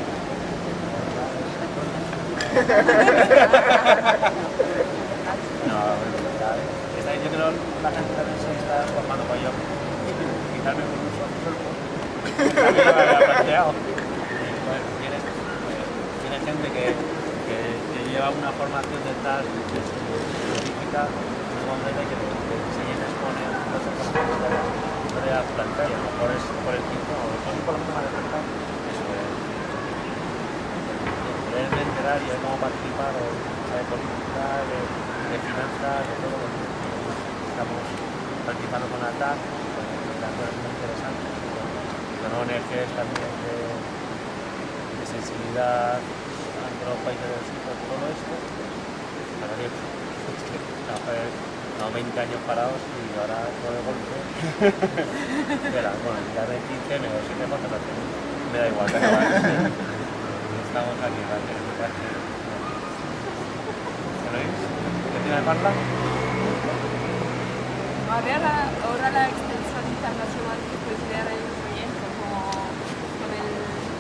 No, está diciendo que la gente también se está formando para yo. Quitarme con un solo cuerpo. También lo había planteado. Bueno, tiene gente que lleva una formación de tal científica muy completa y que enseña y expone cosas con las que no le ha planteado. A lo mejor es por el tiempo, o por lo menos me ha despertado. Eso es. Poderme enterar y ver cómo participar o saber política, de finanzas, de todo lo que estamos participando con ATAC, cosas muy interesantes, con ONGs también de sensibilidad ante los países del sur, todo esto, para que no 20 años parados y ahora todo de golpe. Bueno, ya de 15 me doy 7 porque me da igual, estamos aquí para que ¿qué tiene de parla? Ahora la extensión internacional que puede tener el proyecto con el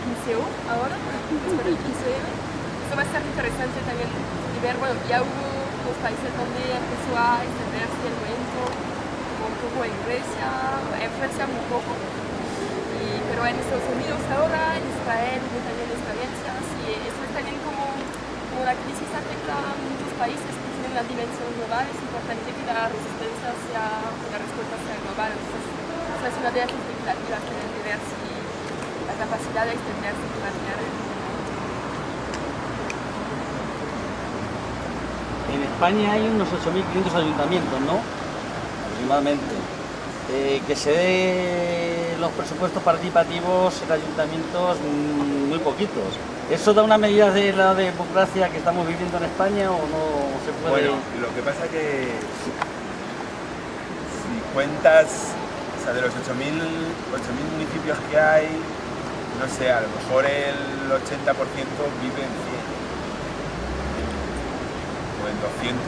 15U ahora, con el 15M, eso va a ser interesante también de ver, bueno, ya hubo los países donde empezó a extenderse el movimiento, como un poco en Grecia, en Francia muy poco, pero en Estados Unidos ahora, en Israel hubo también experiencias y eso es también como la crisis afecta a muchos países que tienen una dimensión global, es importante que la resistencia sea, la respuesta sea global. Entonces, esa es una de las expectativas que deben de ver si la capacidad de extenderse y imaginar el mundo. En España hay unos 8.500 ayuntamientos, ¿no? Aproximadamente. Que se dé los presupuestos participativos en ayuntamientos muy poquitos. ¿Eso da una medida de la democracia que estamos viviendo en España o no se puede? Bueno, lo que pasa que si cuentas, o sea, de los 8.000 municipios que hay, no sé, a lo mejor el 80% vive en 100 o en 200.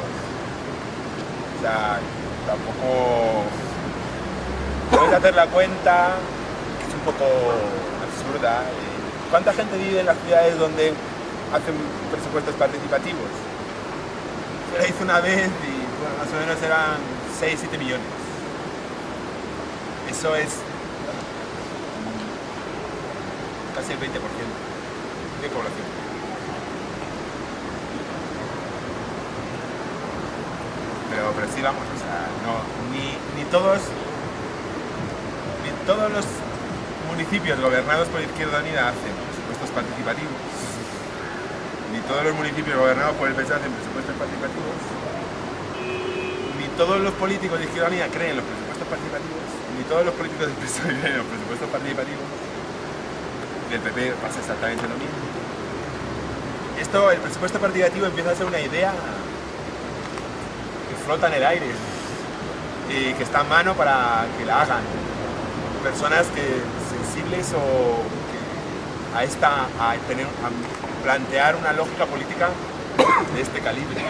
O sea, tampoco puedes hacer la cuenta, que es un poco absurda. ¿Cuánta gente vive en las ciudades donde hacen presupuestos participativos? Yo la hice una vez y bueno, más o menos eran 6-7 millones. Eso es casi el 20% de población. Pero sí, vamos, o sea, no, ni todos los municipios gobernados por Izquierda Unida hacen presupuestos participativos, ni todos los municipios gobernados por el PSOE hacen presupuestos participativos, ni todos los políticos de Izquierda Unida creen en los presupuestos participativos, ni todos los políticos del PSOE creen en los presupuestos participativos. Del PP pasa exactamente lo mismo. El presupuesto participativo empieza a ser una idea que flota en el aire y que está a mano para que la hagan personas sensibles o a plantear una lógica política de este calibre.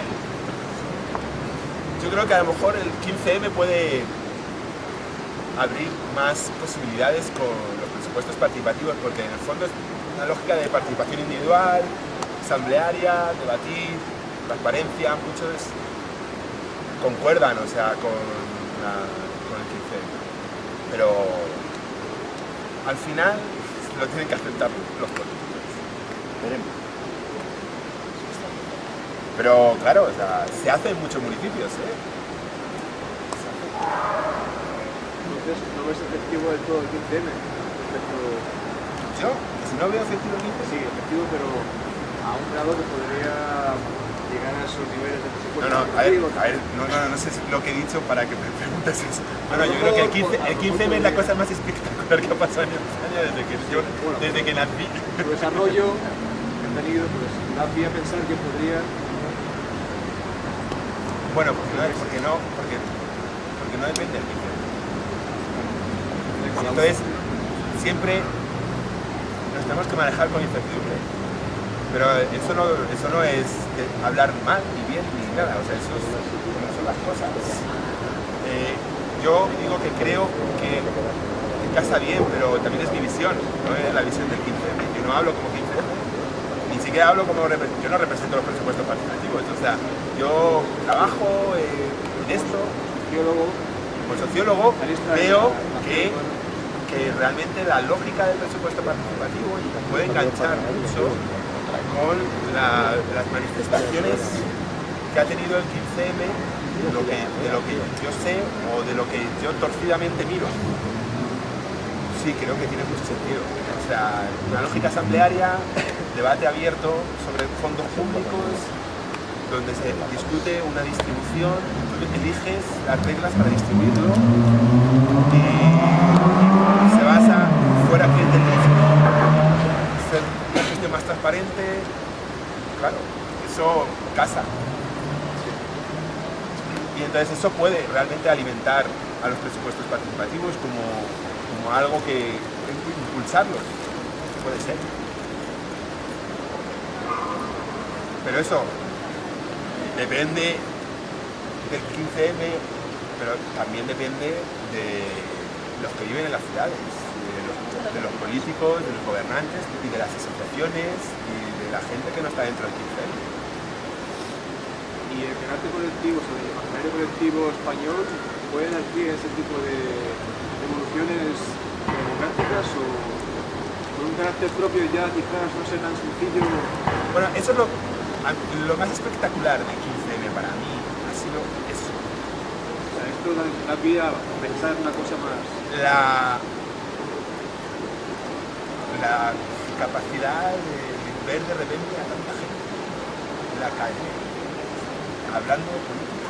Yo creo que a lo mejor el 15M puede abrir más posibilidades con los presupuestos participativos, porque en el fondo es una lógica de participación individual, asamblearia, debatir, transparencia, muchos concuerdan, o sea, con el 15. Pero al final lo tienen que aceptar los políticos. Veremos. Pero claro, o sea, se hace en muchos municipios, ¿eh? Entonces, ¿no ves efectivo del todo el 15M? ¿Yo? Si no veo efectivo el 15. Sí, efectivo, pero a un grado que podría llegar a esos niveles de presupuesto. No sé lo que he dicho para que me preguntes eso. Bueno, yo creo que el 15M es la cosa más espectacular que ha pasado en España desde que nací. Su desarrollo que ha tenido, pues, da pie a pensar que podría... Bueno, porque no depende del 15M. Entonces, siempre nos tenemos que manejar con incertidumbre. Pero eso no es hablar mal ni bien ni nada, o sea, eso son las cosas. Yo digo que creo que casa bien, pero también es mi visión, no es la visión del 15M. Yo no hablo como 15M, ni siquiera hablo como... Yo no represento los presupuestos participativos, o sea, yo trabajo en esto, como sociólogo, veo que realmente la lógica del presupuesto participativo puede enganchar mucho con las manifestaciones que ha tenido el 15M de lo que yo sé o de lo que yo torcidamente miro. Sí, creo que tiene mucho sentido. O sea, una lógica asamblearia, debate abierto sobre fondos públicos, donde se discute una distribución, tú eliges las reglas para distribuirlo y se basa fuera clientelismo, ser una gestión más transparente. Claro, eso casa. Y entonces eso puede realmente alimentar a los presupuestos participativos como algo que impulsarlos. Puede ser. Pero eso depende del 15M, pero también depende de los que viven en las ciudades, de los políticos, de los gobernantes y de las asociaciones y de la gente que no está dentro del 15M. ¿Y el carácter colectivo, o sea, el imaginario colectivo español, puede dar pie a ese tipo de evoluciones democráticas o con un carácter propio ya quizás no sea tan sencillo? Bueno, eso es lo más espectacular del 15M para mí, ha sido eso. O sea, esto da pie a pensar una cosa más. La capacidad de ver de repente a tanta gente en la calle, hablando de política.